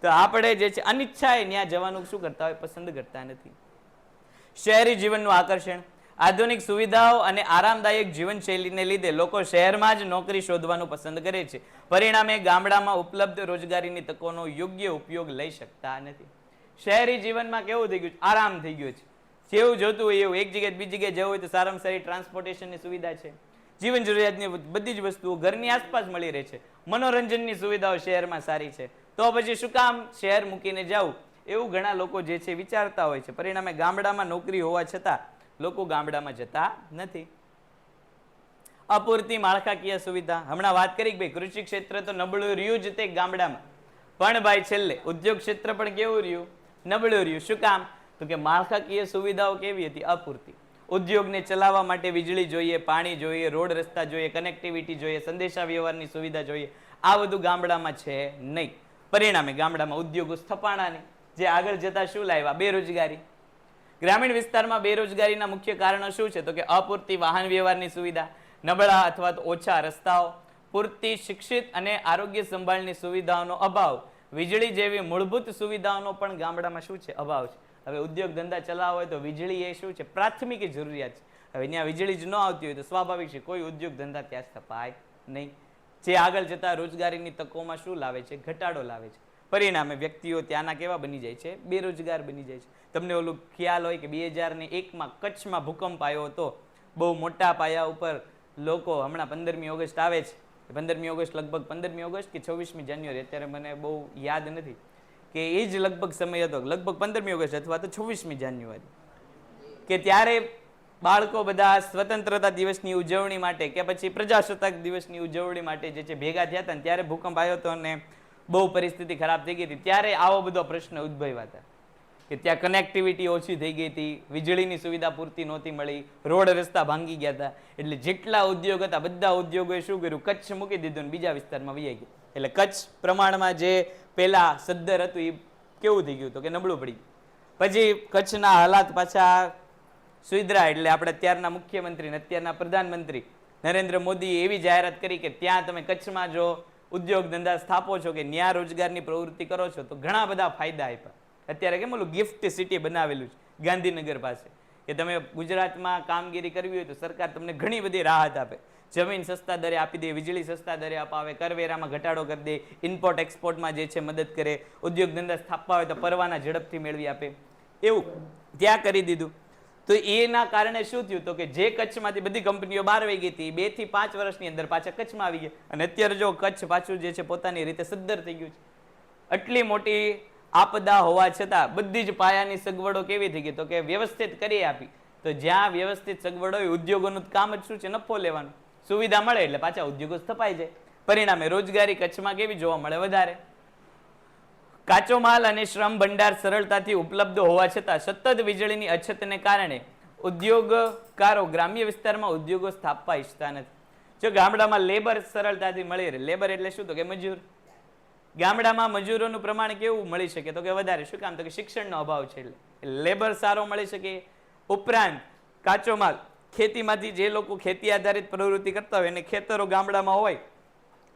તો આપણે જે છે અનિચ્છાએ ત્યાં જવાનું શું કરતા હોય? પસંદ કરતા નથી. શહેરી જીવનનું આકર્ષણ, આધુનિક સુવિધાઓ અને આરામદાયક જીવનશૈલીને લીધે લોકો શહેરમાં જ નોકરી શોધવાનું પસંદ કરે છે. પરિણામે ગામડામાં ઉપલબ્ધ રોજગારીની તકોનો યોગ્ય ઉપયોગ લઈ શકતા નથી. શહેરી જીવનમાં કેવું થઈ ગયું? આરામ થઈ ગયો છે. જેવું જોતું હોય એવું, એક જગ્યાએ બીજી જગ્યાએ જવું હોય તો સારામાં સારી ટ્રાન્સપોર્ટેશનની સુવિધા છે. જીવન જરૂરિયાતની બધી જ વસ્તુઓ ઘરની આસપાસ મળી રહે છે. મનોરંજનની સુવિધાઓ શહેરમાં સારી છે. તો પછી શું કામ શહેર મૂકીને જવું? એવું ઘણા લોકો જે છે વિચારતા હોય છે. પરિણામે ગામડામાં નોકરી હોવા છતાં લોકો ગામડામાં જતા નથી. અપૂરતી માળખાકીય સુવિધા, હમણાં વાત કરી કે ભાઈ કૃષિ ક્ષેત્ર તો નબળું રહ્યું જ તે ગામડામાં, પણ ભાઈ છેલ્લે ઉદ્યોગ ક્ષેત્ર પણ કેવું રહ્યું? નબળું રહ્યું. શું કામ? તો કે માળખાકીય સુવિધાઓ કેવી હતી? અપૂરતી. ઉદ્યોગને ચલાવવા માટે વીજળી જોઈએ, પાણી જોઈએ, રોડ રસ્તા જોઈએ, કનેક્ટિવિટી જોઈએ, સંદેશા વ્યવહારની સુવિધા જોઈએ. આ બધું ગામડામાં છે નહીં. પરિણામે ગામડામાં ઉદ્યોગો સ્થપાણા નહીં, જે આગળ જતા શું લાવ્યા? બેરોજગારી. ગ્રામીણ વિસ્તારમાં બેરોજગારીના મુખ્ય કારણો શું છે? તો કે અપૂરતી વાહન વ્યવહારની સુવિધા, નબળા અથવા તો ઓછા રસ્તાઓ, પૂરતી શિક્ષિત અને આરોગ્ય સંભાળની સુવિધાઓનો અભાવ, વીજળી જેવી મૂળભૂત સુવિધાઓનો પણ ગામડામાં શું છે? અભાવ છે. હવે ઉદ્યોગ ધંધા ચલાવવા હોય તો વીજળી એ શું છે? પ્રાથમિક જરૂરિયાત છે. હવે ત્યાં વીજળી જ ન આવતી હોય તો સ્વાભાવિક છે કોઈ ઉદ્યોગ ધંધા ત્યાં સ્થપાય નહીં, જે આગળ જતા રોજગારીની તકોમાં શું લાવે છે? ઘટાડો લાવે છે. પરિણામે વ્યક્તિઓ ત્યાંના કેવા બની જાય છે? બેરોજગાર બની જાય છે. તમને ઓલું ખ્યાલ હોય કે 2001માં કચ્છમાં ભૂકંપ આવ્યો હતો, બહુ મોટા પાયા ઉપર લોકો, હમણાં 15મી ઓગસ્ટ આવે છે, 15મી ઓગસ્ટ લગભગ 15મી ઓગસ્ટ કે 26મી જાન્યુઆરી, અત્યારે મને બહુ યાદ નથી, કે એ જ લગભગ સમય હતો, લગભગ 15મી ઓગસ્ટ અથવા તો 26મી જાન્યુઆરી, કે ત્યારે બાળકો બધા સ્વતંત્રતા દિવસની ઉજવણી માટે કે પછી પ્રજાસત્તાક દિવસની ઉજવણી માટે જે છે ભેગા થયા હતા, ને ત્યારે ભૂકંપ આવ્યો હતો અને બહુ પરિસ્થિતિ ખરાબ થઈ ગઈ હતી. ત્યારે આવો બધો પ્રશ્ન ઉદ્ભવ્યા હતા કે ત્યાં કનેક્ટિવિટી ઓછી થઈ ગઈ હતી, વીજળીની સુવિધા પૂરતી નહોતી મળી, રોડ રસ્તા ભાંગી ગયા હતા. એટલે જેટલા ઉદ્યોગ હતા બધા ઉદ્યોગોએ શું કર્યું? કચ્છ મૂકી દીધું ને બીજા વિસ્તારમાં વહી ગયા. એટલે કચ્છ પ્રમાણમાં જે પહેલા સદ્ધર હતું એ કેવું થઈ ગયું? તો કે નબળું પડી. પછી કચ્છના હાલાત પાછા સુધરા એટલે આપણે અત્યારના મુખ્યમંત્રી ને અત્યારના પ્રધાનમંત્રી નરેન્દ્ર મોદીએ એવી જાહેરાત કરી કે ત્યાં તમે કચ્છમાં જો ઉદ્યોગ ધંધા સ્થાપો છો કે ન્યા રોજગારની પ્રવૃત્તિ કરો છો તો ઘણા બધા ફાયદા આપ્યા. અત્યારે કેમ ઓલું ગિફ્ટ સિટી બનાવેલું છે ગાંધીનગર પાસે, કે તમે ગુજરાતમાં કામગીરી કરવી હોય તો સરકાર તમને ઘણી બધી રાહત આપે, જમીન સસ્તા દરે આપી દે, વીજળી સસ્તા દરે અપાવે, કરવેરામાં ઘટાડો કરી દે, ઇમ્પોર્ટ એક્સપોર્ટમાં જે છે મદદ કરે, ઉદ્યોગ ધંધા સ્થાપવા હોય તો પરવાના ઝડપથી મેળવી આપે, એવું ત્યાં કરી દીધું. તો એના કારણે શું થયું? તો કે જે કચ્છમાંથી બધી કંપનીઓ બહાર વહી ગઈ હતી 2 થી 5 વર્ષની અંદર પાછા કચ્છમાં આવી ગયા. અને અત્યારે જો કચ્છ પાછું જે છે પોતાની રીતે સદ્ધર થઈ ગયું છે. આટલી મોટી આપદા હોવા છતાં બધી જ પાયાની સગવડો કેવી થઈ ગઈ? તો કે વ્યવસ્થિત કરી આપી. તો જ્યાં વ્યવસ્થિત સગવડો હોય, ઉદ્યોગોનું કામ જ શું છે? નફો લેવાનું. સુવિધા મળે એટલે પાછા ઉદ્યોગો સ્થપાઈ જાય. પરિણામે રોજગારી કચ્છમાં કેવી જોવા મળે? વધારે. કાચો માલ અને શ્રમ ભંડાર સરળતાથી ઉપલબ્ધ હોવા છતાં સતત વીજળીની અછતને કારણે ઉદ્યોગકારો ગ્રામ્ય વિસ્તારમાં ઉદ્યોગો સ્થાપવા ઈચ્છતા નથી. જો ગામડામાં લેબર સરળતાથી મળી રહે, લેબર એટલે શું? તો કે મજૂર. ગામડામાં મજૂરોનું પ્રમાણ કેવું મળી શકે? તો કે વધારે. શું કામ? તો કે શિક્ષણનો અભાવ છે, એટલે લેબર સારો મળી શકે. ઉપરાંત કાચો માલ, ખેતીમાંથી જે લોકો ખેતી આધારિત પ્રવૃત્તિ કરતા હોય અને ખેતરો ગામડામાં હોય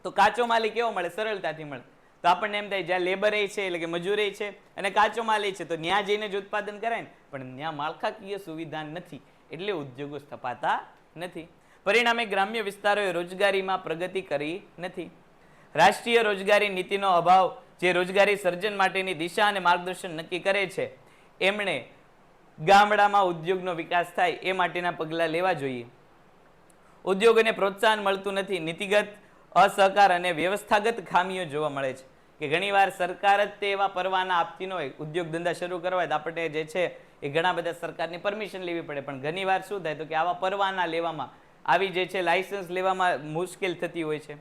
તો કાચો માલ કેવો મળે? સરળતાથી મળે. તો આપણને એમ થાય જ્યાં લેબર છે એટલે કે મજૂરી છે અને કાચો માલ છે તો ત્યાં જઈને જ ઉત્પાદન કરાય ને, પણ ત્યાં માળખાકીય સુવિધા નથી એટલે ઉદ્યોગો સ્થપાતા નથી. પરિણામે ગ્રામ્ય વિસ્તારોએ રોજગારીમાં પ્રગતિ કરી નથી. રાષ્ટ્રીય રોજગારી નીતિનો અભાવ, જે રોજગારી સર્જન માટેની દિશા અને માર્ગદર્શન નક્કી કરે છે, એમણે ગામડામાં ઉદ્યોગનો વિકાસ થાય એ માટેના પગલાં લેવા જોઈએ. ઉદ્યોગોને પ્રોત્સાહન મળતું નથી. નીતિગત અસહકાર અને વ્યવસ્થાગત ખામીઓ જોવા મળે છે કે ઘણીવાર સરકાર જ તે એવા પરવાના આપતી ન હોય. ઉદ્યોગ ધંધા શરૂ કરવા હોય તો આપણે જે છે એ ઘણા બધા સરકારની પરમિશન લેવી પડે, પણ ઘણીવાર શું થાય તો કે આવા પરવાના લેવામાં, આવી જે છે લાયસન્સ લેવામાં મુશ્કેલ થતી હોય છે.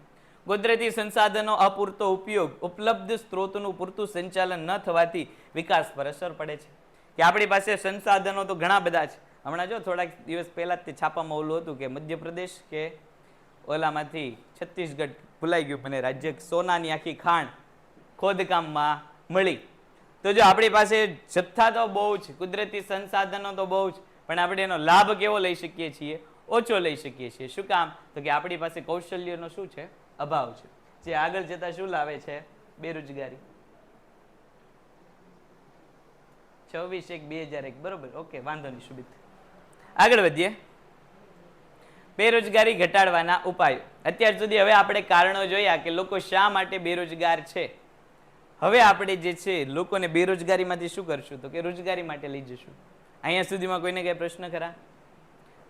કુદરતી સંસાધનો અપૂરતો ઉપયોગ, ઉપલબ્ધ સ્ત્રોતનું પૂરતું સંચાલન ન થવાથી વિકાસ પર અસર પડે છે. કે આપણી પાસે સંસાધનો તો ઘણા બધા છે. હમણાં જો થોડાક દિવસ પહેલા જ તે છાપામાં ઓલું હતું કે મધ્યપ્રદેશ કે ઓલામાંથી છત્તીસગઢ, ભૂલાઈ ગયું મને રાજ્ય, સોનાની આખી ખાણ ખોદકામમાં મળી. તો જો આપણી પાસે જથ્થા તો બહુ છે, કુદરતી સંસાધનો તો બહુ છે, પણ આપણે એનો લાભ કેવો લઈ શકીએ છીએ? ઓછો લઈ શકીએ છીએ. શું કામ? તો કે આપણી પાસે કૌશલ્યનો શું છે? અભાવ છે, જે આગળ જતા શું લાવે છે? બેરોજગારી. 26/1/2001 બરોબર, ઓકે, વાંધો નહીં સુબિત. આગળ વધીએ. બેરોજગારી ઘટાડવાના ઉપાયો. અત્યાર સુધી હવે આપણે કારણો જોયા કે લોકો શા માટે બેરોજગાર છે. હવે આપણે જે છે લોકોને બેરોજગારીમાંથી શું કરશું? તો કે રોજગારી માટે લઈ જશું. અહીંયા સુધીમાં કોઈને કઈ પ્રશ્ન ખરા?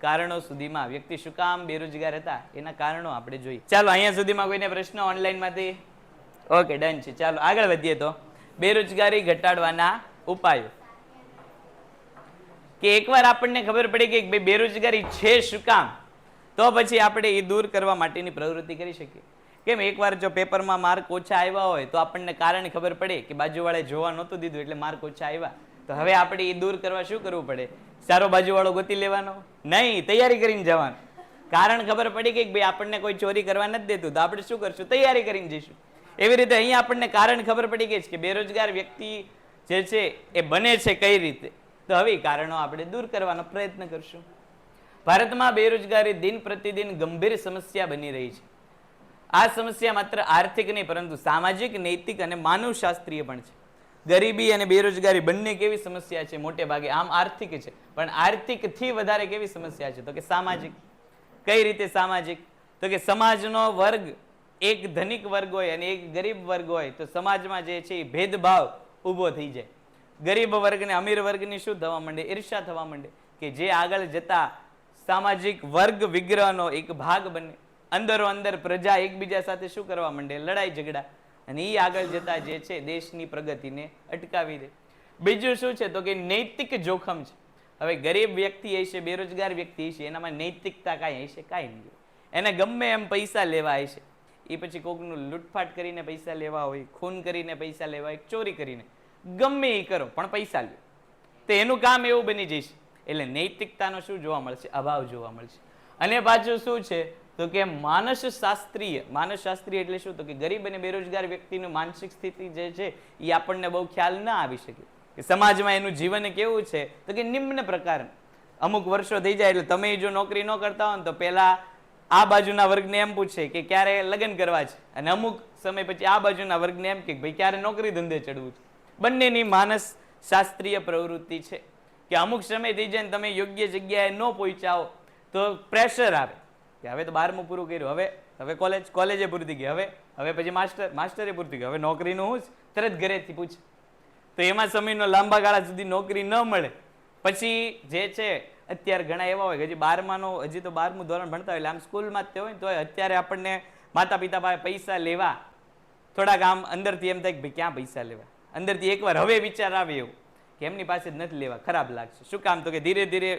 કારણો સુધીમાં વ્યક્તિ શું કામ બેરોજગાર હતા એના કારણો આપણે જોઈએ. ચાલો, અહીંયા સુધીમાં કોઈને પ્રશ્ન ઓનલાઈનમાંથી? ઓકે, ડન છે. ચાલો આગળ વધીએ. તો બેરોજગારી ઘટાડવાના ઉપાયો. કે એકવાર આપણને ખબર પડી કે ભાઈ બેરોજગારી છે શું કામ, તો પછી આપણે એ દૂર કરવા માટેની પ્રવૃત્તિ કરી શકીએ. કેમ? એકવાર જો પેપરમાં માર્ક ઓછા આવ્યા હોય તો આપણને કારણ ખબર પડે કે બાજુવાળે જોવા નહોતું દીધું એટલે માર્ક ઓછા આવ્યા. તો હવે આપણે એ દૂર કરવા શું કરવું પડે? ચારો બાજુ વાળો ગોતી લેવાનો નહીં, તૈયારી કરીને જવાનું. કારણ ખબર પડી ગઈ કે ભાઈ આપણને કોઈ ચોરી કરવા નથી દેતું, તો આપણે શું કરશું? તૈયારી કરીને જઈશું. એવી રીતે અહીંયા આપણને કારણ ખબર પડી ગઈ છે કે બેરોજગાર વ્યક્તિ જે છે એ બને છે કઈ રીતે, તો હવે કારણો આપણે દૂર કરવાનો પ્રયત્ન કરશું. ભારતમાં બેરોજગારી દિન પ્રતિદિન ગંભીર સમસ્યા બની રહી છે. આ સમસ્યા માત્ર આર્થિક નહીં પરંતુ સામાજિક, નૈતિક અને માનવશાસ્ત્રીય પણ છે. ગરીબી અને બેરોજગારી બંને કેવી સમસ્યા છે? મોટે ભાગે આમ આર્થિક છે, પણ આર્થિકથી વધારે કેવી સમસ્યા છે? તો કે સામાજિક. કઈ રીતે સામાજિક? તો કે સમાજનો વર્ગ એક ધનિક વર્ગ હોય અને એક ગરીબ વર્ગ હોય તો સમાજમાં જે છે એ ભેદભાવ ઊભો થઈ જાય. ગરીબ વર્ગને અમીર વર્ગની શું થવા માંડે? ઈર્ષા થવા માંડે કે જે આગળ જતા સામાજિક વર્ગ વિગ્રહનો એક ભાગ બને. અંદરો અંદર પ્રજા એકબીજા સાથે શું કરવા માંડે? લડાઈ ઝઘડા. અને એ આગળ જતા જે છે દેશની પ્રગતિને અટકાવી દે. બીજું શું છે? તો કે નૈતિક જોખમ છે. હવે ગરીબ વ્યક્તિ હશે, બેરોજગાર વ્યક્તિ હશે, એનામાં નૈતિકતા કાંઈ હશે? કાંઈ નહીં. એને ગમે એમ પૈસા લેવા હશે, એ પછી કોકનું લૂંટફાટ કરીને પૈસા લેવા હોય, ખૂન કરીને પૈસા લેવા હોય, ચોરી કરીને, ગમે એ કરો પણ પૈસા લ્યો, તો એનું કામ એવું બની જશે. એટલે નૈતિકતાનો શું જોવા મળશે? અભાવ જોવા મળશે. અને પાછું શું છે? તો કે માનસશાસ્ત્રીય. માનસશાસ્ત્રીય એટલે શું? તો કે ગરીબ અને બેરોજગાર વ્યક્તિનું માનસિક સ્થિતિ જે છે એ આપણને બહુ ખ્યાલ ના આવી શકે કે સમાજમાં એનું જીવન કેવું છે. તો કે નિમ્ન પ્રકાર. અમુક વર્ષો થઈ જાય એટલે તમે જો નોકરી ન કરતા હો ને તો પહેલા આ બાજુના વર્ગને એમ પૂછે કે ક્યારે લગ્ન કરવા છે, અને અમુક સમય પછી આ બાજુના વર્ગને એમ કે ભાઈ ક્યારે નોકરી ધંધે ચડવું છે. બંનેની માનસ શાસ્ત્રીય પ્રવૃત્તિ છે કે અમુક સમય થઈ જાય ને તમે યોગ્ય જગ્યાએ ન પહોંચાવો તો પ્રેશર આવે કે હવે તો 12મું પૂરું કર્યું, હવે કોલેજે પૂરી થઈ ગઈ, હવે પછી માસ્ટરે પૂરી થઈ ગઈ, હવે નોકરીનું હું જ તરત ઘરેથી પૂછે. તો એમાં સમયનો લાંબા ગાળા સુધી નોકરી ન મળે. પછી જે છે અત્યારે ઘણા એવા હોય કે હજી 12મું ધોરણ ભણતા હોય એટલે આમ સ્કૂલમાં જ તે હોય તો અત્યારે આપણને માતા પિતા પાસે પૈસા લેવા થોડાક આમ અંદરથી એમ થાય કે ભાઈ ક્યાં પૈસા લેવા, અંદરથી એકવાર હવે વિચાર આવે એવું કે એમની પાસે જ નથી લેવા, ખરાબ લાગશે. શું કામ? તો કે ધીરે ધીરે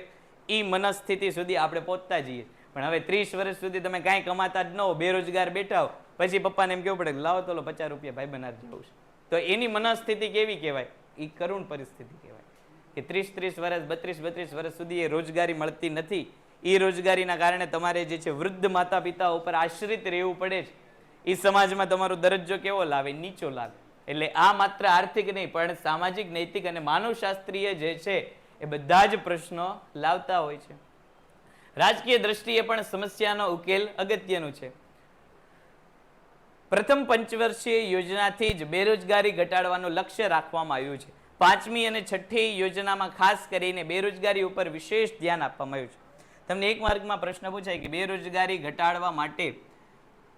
એ મનસ્થિતિ સુધી આપણે પહોંચતા જઈએ. પણ હવે 30 વર્ષ સુધી તમે કાંઈ કમાતા જ ન હો, બેરોજગાર બેઠા હો, પછી પપ્પાને એમ કેવું પડે કે લાવો તો 50 રૂપિયા ભાઈ બનાર જવું છે, તો એની મનસ્થિતિ કેવી કહેવાય? એ કરુણ પરિસ્થિતિ કહેવાય કે 30 વર્ષ 32 વર્ષ સુધી એ રોજગારી મળતી નથી. એ રોજગારીના કારણે તમારે જે છે વૃદ્ધ માતા પિતા ઉપર આશ્રિત રહેવું પડે છે. એ સમાજમાં તમારો દરજ્જો કેવો લાવે? નીચો લાવે. એટલે આ માત્ર આર્થિક નહીં પણ સામાજિક, નૈતિક અને માનવશાસ્ત્રીય જે છે એ બધા જ પ્રશ્નો લાવતા હોય છે. રાજકીય દ્રષ્ટિએ પણ સમસ્યાનો ઉકેલ અગત્યનું છે. પ્રથમ પંચવર્ષીય યોજનાથી જ બેરોજગારી ઘટાડવાનું લક્ષ્ય રાખવામાં આવ્યું છે. 5મી અને 6ઠી યોજનામાં ખાસ કરીને બેરોજગારી ઉપર વિશેષ ધ્યાન આપવામાં આવ્યું છે. તમને એક માર્કમાં પ્રશ્ન પૂછાય કે બેરોજગારી ઘટાડવા માટે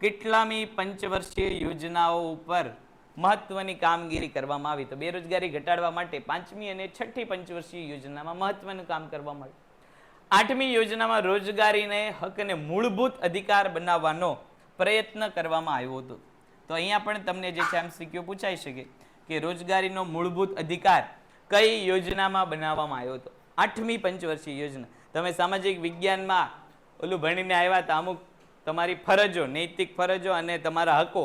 કેટલામી પંચવર્ષીય યોજનાઓ ઉપર મહત્વની કામગીરી કરવામાં આવી? તો બેરોજગારી ઘટાડવા માટે 5મી અને 6ઠી પંચવર્ષીય યોજનામાં મહત્વનું કામ કરવામાં આવ્યું. 8મી યોજનામાં રોજગારીને હક અને મૂળભૂત અધિકાર બનાવવાનો પ્રયત્ન કરવામાં આવ્યો હતો. તો અહીંયા પણ તમને જે છે MCQ પૂછાઈ શકે કે રોજગારીનો મૂળભૂત અધિકાર કઈ યોજનામાં બનાવવામાં આવ્યો હતો? 8મી પંચવર્ષીય યોજના. તમે સામાજિક વિજ્ઞાનમાં ઓલું ભણીને આવ્યા હતા, અમુક તમારી ફરજો, નૈતિક ફરજો અને તમારા હકો,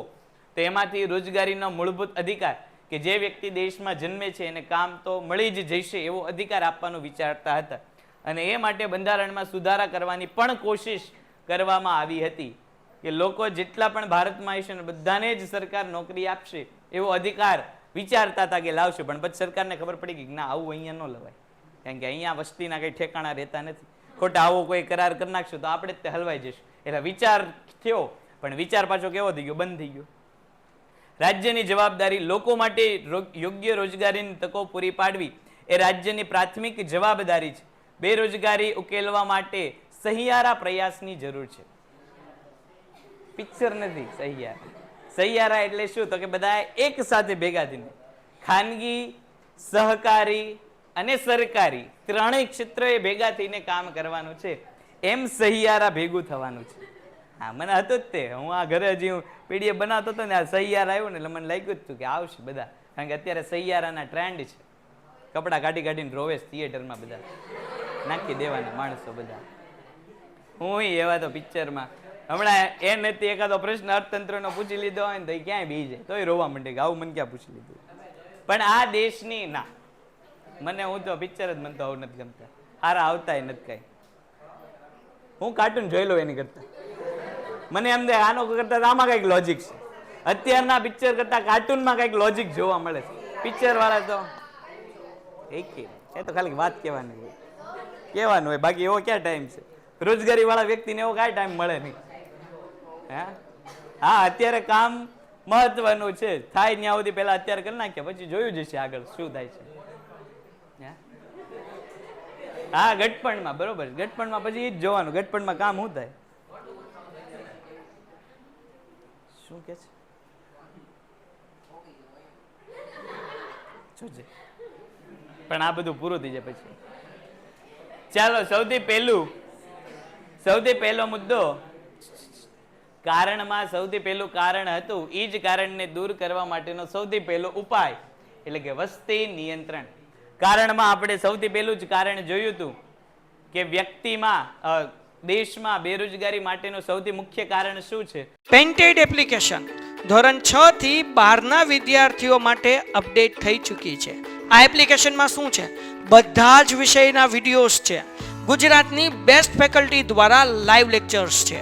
તો એમાંથી રોજગારીનો મૂળભૂત અધિકાર કે જે વ્યક્તિ દેશમાં જન્મે છે એને કામ તો મળી જ જશે એવો અધિકાર આપવાનું વિચારતા હતા. અને એ માટે બંધારણમાં સુધારા કરવાની પણ કોશિશ કરવામાં આવી હતી કે લોકો જેટલા પણ ભારતમાં હશે ને બધાને જ સરકાર નોકરી આપશે એવો અધિકાર વિચારતા હતા કે લાવશે. પણ પછી સરકારને ખબર પડી ગઈ કે ના, આવું અહીંયા ન લવાય, કારણ કે અહીંયા વસ્તીના કંઈ ઠેકાણા રહેતા નથી, ખોટા આવો કોઈ કરાર કરી નાખશું તો આપણે જ તે હલવાઈ જશું. એટલે વિચાર થયો, પણ વિચાર પાછો કેવો થઈ ગયો? બંધ થઈ ગયો. રાજ્યની જવાબદારી. લોકો માટે યોગ્ય રોજગારીની તકો પૂરી પાડવી એ રાજ્યની પ્રાથમિક જવાબદારી છે. બેરોજગારી ઉકેલવા માટે સહિયારા પ્રયાસની જરૂર છે. પિક્ચર નથી સહિયારા. સહિયારા એટલે શું? તો કે બધા એક સાથે ભેગા થઈને ખાનગી, સહકારી અને સરકારી ત્રણેય ક્ષેત્રોએ ભેગા થઈને કામ કરવાનું છે. એમ સહિયારા ભેગું થવાનું છે. હા, મને હતું જ તે. હું આ ઘરે હજી હું PDF બનાવતો હતો ને આ સહિયારા આવ્યો ને એટલે મને લાગ્યું જ હતું કે આવશે બધા, કારણ કે અત્યારે સહિયારાના ટ્રેન્ડ છે. કપડાં કાઢીને રોવેશ થિયેટરમાં બધા નાખી દેવાના માણસો બધા. હું એવા તો પિક્ચરમાં હમણાં એ નથી એકાદો પ્રશ્ન અર્થતંત્રનો પૂછી લીધો હોય ને તો ક્યાંય બી જાય તોય રોવા માંડે કે આવું મને ક્યાં પૂછી લીધું. પણ આ દેશની ના, મને હું તો પિક્ચર જ મને તો આવું નથી ગમતા. હારા આવતાય નથી કઈ. હું કાર્ટૂન જોઈ લઉં એની કરતા. મને એમ આનો કરતા આમાં કઈક લોજિક છે. અત્યારના પિક્ચર કરતા કાર્ટૂનમાં કઈક લોજિક જોવા મળે છે. પિક્ચર વાળા તો એ તો ખાલી વાત કહેવાની હોય, બાકી એવો ક્યાં ટાઈમ છે? રોજગારી વાળા વ્યક્તિને એવો કાંઈ ટાઈમ મળે નહીં. હા અત્યારે કામ મહત્વનું છે, થાય ત્યાં સુધી પહેલા અત્યારે કરી નાખ્યા, પછી જોયું જશે આગળ શું થાય છે. હા ગટપણમાં બરોબર, ગટપણમાં પછી એ જ જોવાનું, ગટપણમાં કામ શું થાય. શું કે છે જોજે. પણ આ બધું પૂરું થઈ જાય પછી. ચાલો સૌથી પહેલો મુદ્દો, કારણમાં સૌથી પહેલું કારણ હતું, એ જ કારણને દૂર કરવા માટેનો સૌથી પહેલો ઉપાય એટલે કે વસ્તી નિયંત્રણ. કારણમાં આપણે સૌથી પહેલું જ કારણ જોયું હતું કે વ્યક્તિમાં દેશમાં બેરોજગારી માટેનું સૌથી મુખ્ય કારણ શું છે? પેન્ટેડ એપ્લિકેશન ધોરણ 6 થી 12ના વિદ્યાર્થીઓ માટે અપડેટ થઈ ચૂકી છે. આ એપ્લિકેશનમાં શું છે? બધા જ વિષયના વિડીયોઝ છે, ગુજરાતની બેસ્ટ ફેકલ્ટી દ્વારા લાઈવ લેક્ચર્સ છે,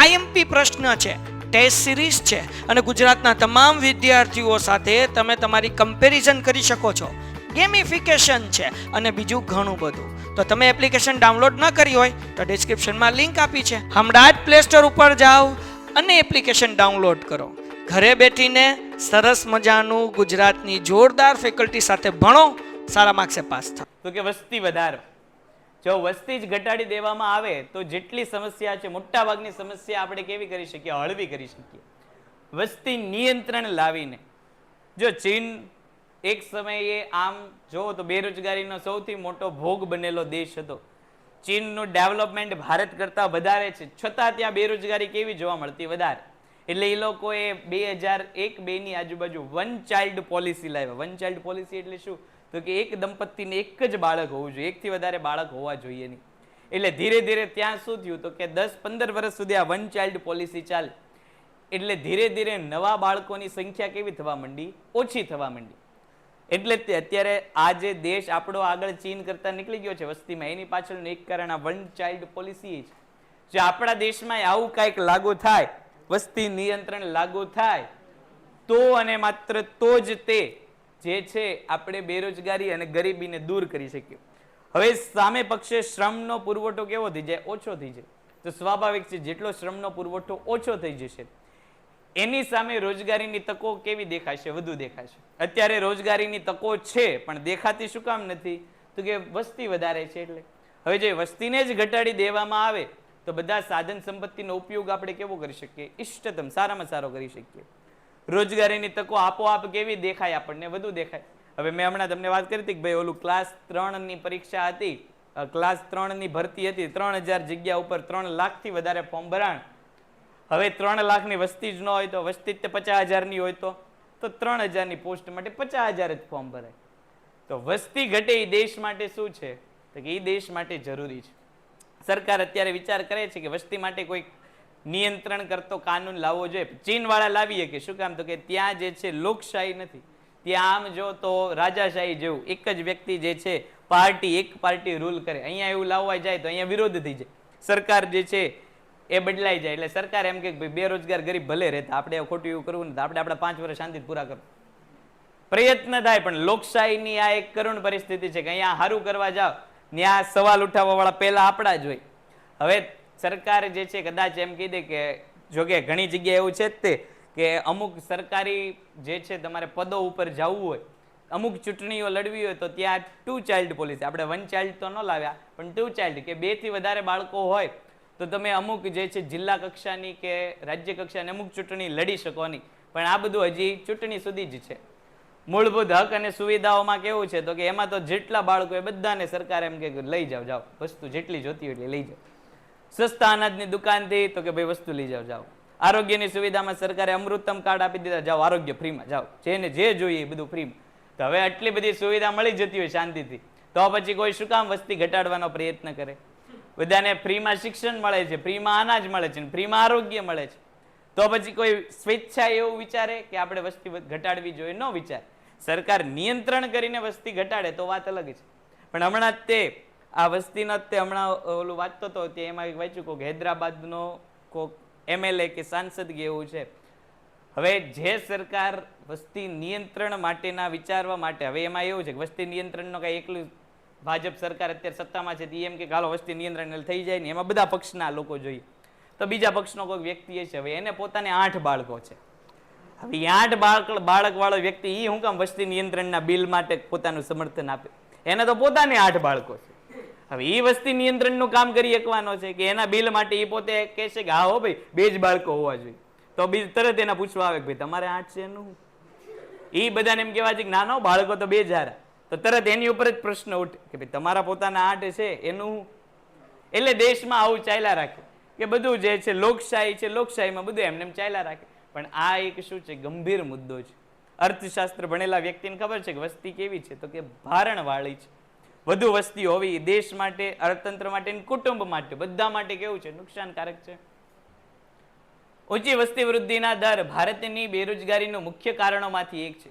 આઈએમપી પ્રશ્ન છે, ટેસ્ટ સિરીઝ છે અને ગુજરાતના તમામ વિદ્યાર્થીઓ સાથે તમે તમારી કમ્પેરિઝન કરી શકો છો. ગેમિફિકેશન છે અને બીજું ઘણું બધું. તો તમે એપ્લિકેશન ડાઉનલોડ ન કરી હોય તો ડિસ્ક્રિપ્શનમાં લિંક આપી છે, હમણાં જ પ્લે સ્ટોર ઉપર જાઓ અને એપ્લિકેશન ડાઉનલોડ કરો. ઘરે બેઠીને સરસ મજાનું ગુજરાતની જોરદાર ફેકલ્ટી સાથે ભણો, સારા માર્ક્સે પાસ થાઓ. તો કે વસ્તી વધારો, જો વસ્તી જ ઘટાડી દેવામાં આવે તો જેટલી સમસ્યા છે, મોટા ભાગની સમસ્યા આપણે કેવી કરી શકીએ? હળવી કરી શકીએ. વસ્તી નિયંત્રણ લાવીને. જો ચીન એક સમયે આમ જો તો બેરોજગારીનો સૌથી મોટો ભોગ બનેલો દેશ હતો. ચીનનું ડેવલપમેન્ટ ભારત કરતા વધારે છે, છતાં ત્યાં બેરોજગારી કેવી જોવા મળતી? વધારે. એટલે એ લોકોએ 2001-2ની આજુબાજુ વન ચાઇલ્ડ પોલિસી લાવ્યા. વન ચાઇલ્ડ પોલિસી એટલે શું? તો કે એક દંપતીને એક જ બાળક હોવું જોઈએ, એકથી વધારે બાળક હોવા જોઈએ નહીં. એટલે ધીરે ધીરે ત્યાં શું થયું તો કે 10-15 વર્ષ સુધી આ વન ચાઇલ્ડ પોલિસી ચાલે. એટલે ધીરે ધીરે નવા બાળકોની સંખ્યા કેવી થવા માંડી? ઓછી થવા માંડી. એટલે અત્યારે આ જે દેશ આપણો આગળ ચીન કરતા નીકળી ગયો છે વસ્તીમાં, એની પાછળનું એક કારણ આ વન ચાઇલ્ડ પોલિસી છે. જો આપણા દેશમાં આવું કાંઈક લાગુ થાય, વસ્તી નિયંત્રણ લાગુ થાય તો અને માત્ર તો જ તે જે છે આપણે બેરોજગારી અને ગરીબીને દૂર કરી શકીએ. હવે સામે પક્ષે શ્રમનો પુરવઠો કેવો થઈ જાય? ઓછો થઈ જાય. તો સ્વાભાવિક છે જેટલો શ્રમનો પુરવઠો ઓછો થઈ જશે એની સામે રોજગારીની તકો કેવી દેખાશે? વધુ દેખાશે. અત્યારે રોજગારીની તકો છે પણ દેખાતી શું કામ નથી? તો કે વસ્તી વધારે છે એટલે. હવે જો વસ્તીને જ ઘટાડી દેવામાં આવે તો બધા સાધન સંપત્તિનો ઉપયોગ આપણે કેવો કરી શકીએ? ઇષ્ટતમ, સારામાં સારો કરી શકીએ. રોજગારીની તકો આપોઆપ કેવી દેખાય? આપણને વધુ દેખાય. હવે મેં હમણાં તમને વાત કરી હતી કે ભાઈ ઓલું ક્લાસ 3ની પરીક્ષા હતી, ક્લાસ 3ની ભરતી હતી, 3000 જગ્યા ઉપર 3 લાખથી વધારે ફોર્મ ભરાણ. હવે 3 લાખની વસ્તી જ ન હોય તો, વસ્તી જ 50,000ની હોય તો 3000ની પોસ્ટ માટે 50,000 જ ફોર્મ ભરાય. તો વસ્તી ઘટે એ દેશ માટે શું છે? તો કે એ દેશ માટે જરૂરી છે. સરકાર અત્યારે વિચાર કરે છે કે વસ્તી માટે કોઈ નિયંત્રણ કરતો કાનૂન લાવવો જોઈએ. ચીન વાળા લાવીએ કે શું કામ? તો કે ત્યાં જે છે લોકશાહી નથી, ત્યાં આમ જો તો રાજાશાહી જેવું એક જ વ્યક્તિ જે છે એક પાર્ટી રૂલ કરે. અહીંયા એવું લાવવા જાય તો અહીંયા વિરોધ થઈ જાય, સરકાર જે છે એ બદલાઈ જાય. એટલે સરકાર એમ કે બેરોજગાર ગરીબ ભલે રહેતા, આપણે ખોટું એવું કરવું નથી, આપણે આપણા 5 વર્ષ શાંતિ પૂરા કરવું પ્રયત્ન થાય. પણ લોકશાહીની આ એક કરુણ પરિસ્થિતિ છે કે અહીંયા સારું કરવા જાવ ત્યાં સવાલ ઉઠાવવા વાળા પહેલા આપણા જ હોય. હવે સરકાર જે છે કદાચ એમ કહી દે કે, જો કે ઘણી જગ્યાએ એવું છે જ તે કે અમુક સરકારી જે છે તમારે પદો ઉપર જવું હોય, અમુક ચૂંટણીઓ લડવી હોય તો ત્યાં 2 ચાઇલ્ડ પોલિસી, આપણે 1 ચાઇલ્ડ તો ન લાવ્યા પણ 2 ચાઇલ્ડ કે 2 થી વધારે બાળકો હોય તો તમે અમુક જે છે જિલ્લા કક્ષાની કે રાજ્ય કક્ષાની અમુક ચૂંટણી લડી શકો નહીં. પણ આ બધું હજી ચૂંટણી સુધી જ છે. મૂળભૂત હક અને સુવિધાઓમાં કેવું છે તો કે એમાં તો જેટલા બાળકો એ બધાને સરકાર એમ કે લઈ જાઓ, વસ્તુ જેટલી જોતી હોય એટલે લઈ જાઓ. સસ્તા અનાજની દુકાનથી તો કે ભાઈ વસ્તુ લઈ જાઓ. આરોગ્યની સુવિધામાં સરકારે અમૃતમ કાર્ડ આપી દીધા, જાઓ આરોગ્ય ફ્રીમાં, જાઓ જેને જે જોઈએ એ બધું ફ્રીમાં. તો હવે આટલી બધી સુવિધા મળી જતી હોય શાંતિથી, તો પછી કોઈ શું કામ વસ્તી ઘટાડવાનો પ્રયત્ન કરે? બધાને ફ્રીમાં શિક્ષણ મળે છે, ફ્રીમાં અનાજ મળે છે, ફ્રીમાં આરોગ્ય મળે છે, તો પછી કોઈ સ્વેચ્છા એવું વિચારે કે આપણે વસ્તી ઘટાડવી જોઈએ? ન વિચારે. સરકાર નિયંત્રણ કરીને વસ્તી ઘટાડે તો વાત અલગ છે. પણ હમણાં તે આ વસ્તીનો તે હમણાં ઓલું વાંચતો હતો તે એમાં વાંચ્યું કોક હૈદરાબાદનો કોક MLA કે સાંસદ કે એવું છે. હવે જે સરકાર વસ્તી નિયંત્રણ માટેના વિચારવા માટે, હવે એમાં એવું છે કે વસ્તી નિયંત્રણનો કઈ એકલું ભાજપ સરકાર અત્યારે સત્તામાં છે એમ કે હાલો વસ્તી નિયંત્રણ થઈ જાય ને, એમાં બધા પક્ષના લોકો જોઈએ. તો બીજા પક્ષનો કોઈ વ્યક્તિ છે, હવે એને પોતાને 8 બાળકો છે. હવે 8 બાળક વાળો વ્યક્તિ એ હું કામ વસ્તી નિયંત્રણના બિલ માટે પોતાનું સમર્થન આપે? એને તો પોતાને 8 બાળકો છે. હવે એ વસ્તી નિયંત્રણનું કામ કરી શકવાનો છે કે એના બિલ માટે એ પોતે કહે છે કે હા હો ભાઈ 2 જ બાળકો હોવા જોઈએ, તો બીજ તરત એના પૂછવા આવે કે ભાઈ તમારે 8 છે એનું? એ બધાને એમ કહેવા છે કે ના બાળકો તો 2 જ હારા, તો તરત એની ઉપર જ પ્રશ્ન ઉઠે કે ભાઈ તમારા પોતાના 8 છે એનું. એટલે દેશમાં આવું ચાલ્યા રાખે કે બધું જે છે લોકશાહી છે, લોકશાહીમાં બધું એમને એમ ચાલ્યા રાખે. પણ આ એક શું છે, ગંભીર મુદ્દો છે. અર્થશાસ્ત્ર ભણેલા વ્યક્તિને ખબર છે કે વસ્તી કેવી છે, તો કે ભારણ વાળી છે. વધુ વસ્તી હોવી દેશ માટે, અર્થતંત્ર માટે, કુટુંબ માટે, બધા માટે કેવું છે, નુકસાનકારક છે. ઊંચી વસ્તી વૃદ્ધિના દર ભારતની બેરોજગારીનું મુખ્ય કારણોમાંથી એક છે.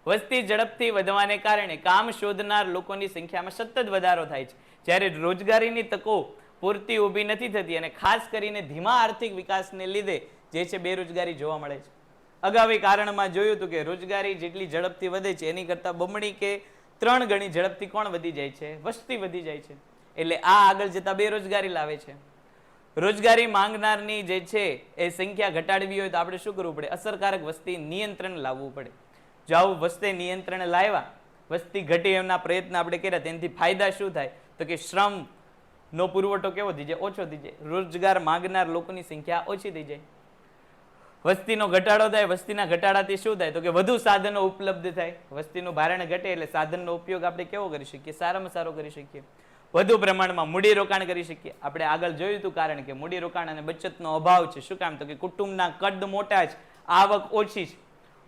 વસ્તી ઝડપથી વધવાને કારણે કામ શોધનાર લોકોની સંખ્યામાં સતત વધારો થાય છે, જ્યારે રોજગારીની તકો પૂરતી ઊભી નથી થતી અને ખાસ કરીને ધીમા આર્થિક વિકાસને લીધે જે છે બેરોજગારી જોવા મળે છે. અગાઉ કારણમાં જોયું હતું કે રોજગારી જેટલી ઝડપથી વધે છે એની કરતાં બમણી કે 3 ગણી ઝડપથી કોણ વધી જાય છે? વસ્તી વધી જાય છે. એટલે આ આગળ જતા બેરોજગારી લાવે છે. રોજગારી માંગનારની જે છે એ સંખ્યા ઘટાડવી હોય તો આપણે શું કરવું પડે? અસરકારક વસ્તી નિયંત્રણ લાવવું પડે. જો આવું વસ્તી નિયંત્રણ લાવ્યા, વસ્તી ઘટી એમના પ્રયત્ન આપણે કર્યા, તેનાથી ફાયદા શું થાય? તો કે શ્રમનો પુરવઠો કેવો થઈ જાય? ઓછો થઈ જાય. રોજગાર માંગનાર લોકોની સંખ્યા ઓછી થઈ જાય. વસ્તીનો ઘટાડો થાય, વસ્તીના ઘટાડાથી શું થાય? તો કે વધુ સાધનો ઉપલબ્ધ થાય. વસ્તીનું ભારણ ઘટે એટલે સાધનનો ઉપયોગ આપણે કેવો કરી શકીએ? સારામાં સારો કરી શકીએ. વધુ પ્રમાણમાં મૂડીરોકાણ કરી શકીએ. આપણે આગળ જોયું હતું કારણ કે મૂડીરોકાણ અને બચતનો અભાવ છે. શું કામ? તો કે કુટુંબના કદ મોટા છે, આવક ઓછી છે.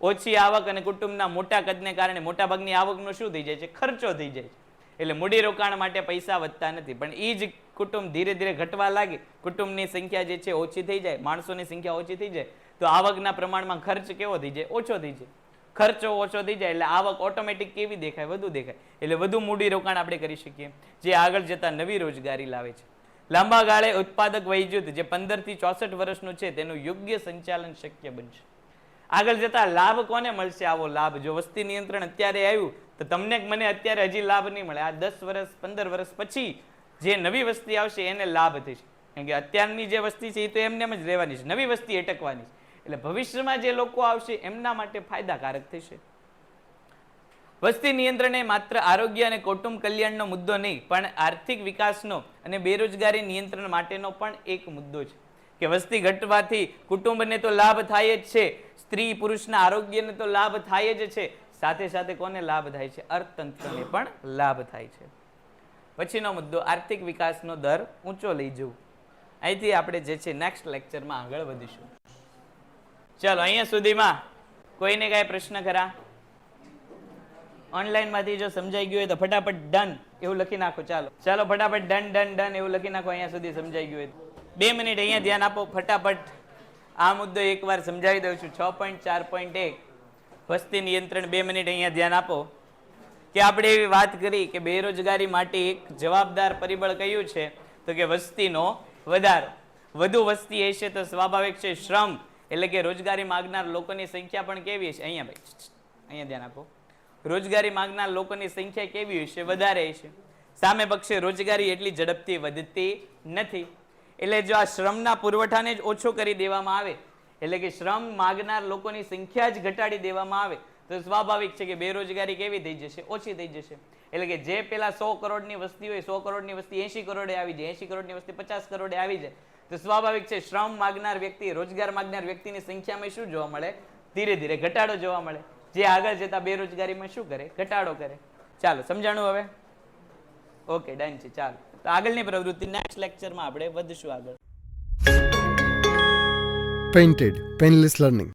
ઓછી આવક અને કુટુંબના મોટા કદને કારણે મોટાભાગની આવકનો શું થઈ જાય છે? ખર્ચો થઈ જાય છે. એટલે મૂડીરોકાણ માટે પૈસા વધતા નથી. પણ એ જ કુટુંબ ધીરે ધીરે ઘટવા લાગે, કુટુંબની સંખ્યા જે છે ઓછી થઈ જાય, માણસોની સંખ્યા ઓછી થઈ જાય, તો આવકના પ્રમાણમાં ખર્ચ કેવો થઈ જાય? ઓછો થઈ જાય. ખર્ચો ઓછો થઈ જાય એટલે આવક ઓટોમેટિક કેવી દેખાય? વધુ દેખાય. એટલે વધુ મૂડીરોકાણ આપણે કરી શકીએ, જે આગળ જતા નવી રોજગારી લાવે છે. લાંબા ગાળે ઉત્પાદક વય જૂથ જે 15 થી 64 વર્ષનું છે તેનું યોગ્ય સંચાલન શક્ય બનશે. આગળ જતા લાભ કોને મળશે? આવો લાભ જો વસ્તી નિયંત્રણ અત્યારે આવ્યું તો તમને મને અત્યારે હજી લાભ નહીં મળે. આ 10 વર્ષ 15 વર્ષ પછી જે નવી વસ્તી આવશે એને લાભ થશે. કેમ કે અત્યારની જે વસ્તી છે એ તો એમને જ રહેવાની છે, નવી વસ્તી અટકવાની છે. એટલે ભવિષ્યમાં જે લોકો આવશે એમના માટે ફાયદાકારક થશે. વસ્તી નિયંત્રણ એ માત્ર આરોગ્ય અને કુટુંબ કલ્યાણનો મુદ્દો નહીં, પણ આર્થિક વિકાસનો અને બેરોજગારી નિયંત્રણ માટેનો પણ એક મુદ્દો છે. કે વસ્તી ઘટવાથી કુટુંબને તો લાભ થાય જ છે, સ્ત્રી પુરુષના આરોગ્યને તો લાભ થાય જ છે, સાથે સાથે કોને લાભ થાય છે? અર્થતંત્રને પણ લાભ થાય છે. પછીનો મુદ્દો આર્થિક વિકાસનો દર ઊંચો લઈ જવું. અહીંથી આપણે જે છે નેક્સ્ટ લેક્ચરમાં આગળ વધીશું. ચાલો અહીંયા સુધીમાં કોઈને કાંઈ પ્રશ્ન ખરા? ઓનલાઈનમાંથી જો સમજાઈ ગયું હોય તો ફટાફટ ડન એવું લખી નાખો. ચાલો ચાલો ફટાફટ ડન ડન ડન એવું લખી નાખો. અહીંયા સુધી સમજાઈ ગયું હોય 2 મિનિટ અહીંયા ધ્યાન આપો. ફટાફટ આ મુદ્દો એકવાર સમજાવી દઉં છું. 6.4.1 વસ્તી નિયંત્રણ. 2 મિનિટ અહીંયા ધ્યાન આપો કે આપણે એવી વાત કરી કે બેરોજગારી માટે એક જવાબદાર પરિબળ કયું છે? તો કે વસ્તીનો વધારો. વધુ વસ્તી હશે તો સ્વાભાવિક છે શ્રમ એટલે કે રોજગારી માંગનાર લોકોની સંખ્યા પણ કેવી હશે? અહીંયા ભાઈ અહીંયા ધ્યાન આપો. રોજગારી માંગનાર લોકોની સંખ્યા કેવી હશે? વધારે હશે. સામે પક્ષે રોજગારી એટલી ઝડપથી વધતી નથી. એટલે જો આ શ્રમના પુરવઠાને જ ઓછો કરી દેવામાં આવે, એટલે કે શ્રમ માંગનાર લોકોની સંખ્યા જ ઘટાડી દેવામાં આવે તો સ્વાભાવિક છે કે બેરોજગારી કેવી થઈ જશે? ઓછી થઈ જશે. એટલે કે જે પેલા 100 કરોડની વસ્તી હોય 100 કરોડની વસ્તી 80 કરોડે આવી જાય, 80 કરોડની વસ્તી 50 કરોડે આવી જાય, તો સ્વાભાવિક છે શ્રમ માગનાર વ્યક્તિ, રોજગાર માગનાર વ્યક્તિની સંખ્યામાં શું જોવા મળે? ધીરે ધીરે ઘટાડો જોવા મળે, જે આગળ જતા બેરોજગારીમાં શું કરે? ઘટાડો કરે. ચાલો સમજાણું હવે? ઓકે ડન છે. ચાલો તો આગળની પ્રવૃત્તિ નેક્સ્ટ લેક્ચરમાં આપણે વધશું આગળ. Painted Painless Learning.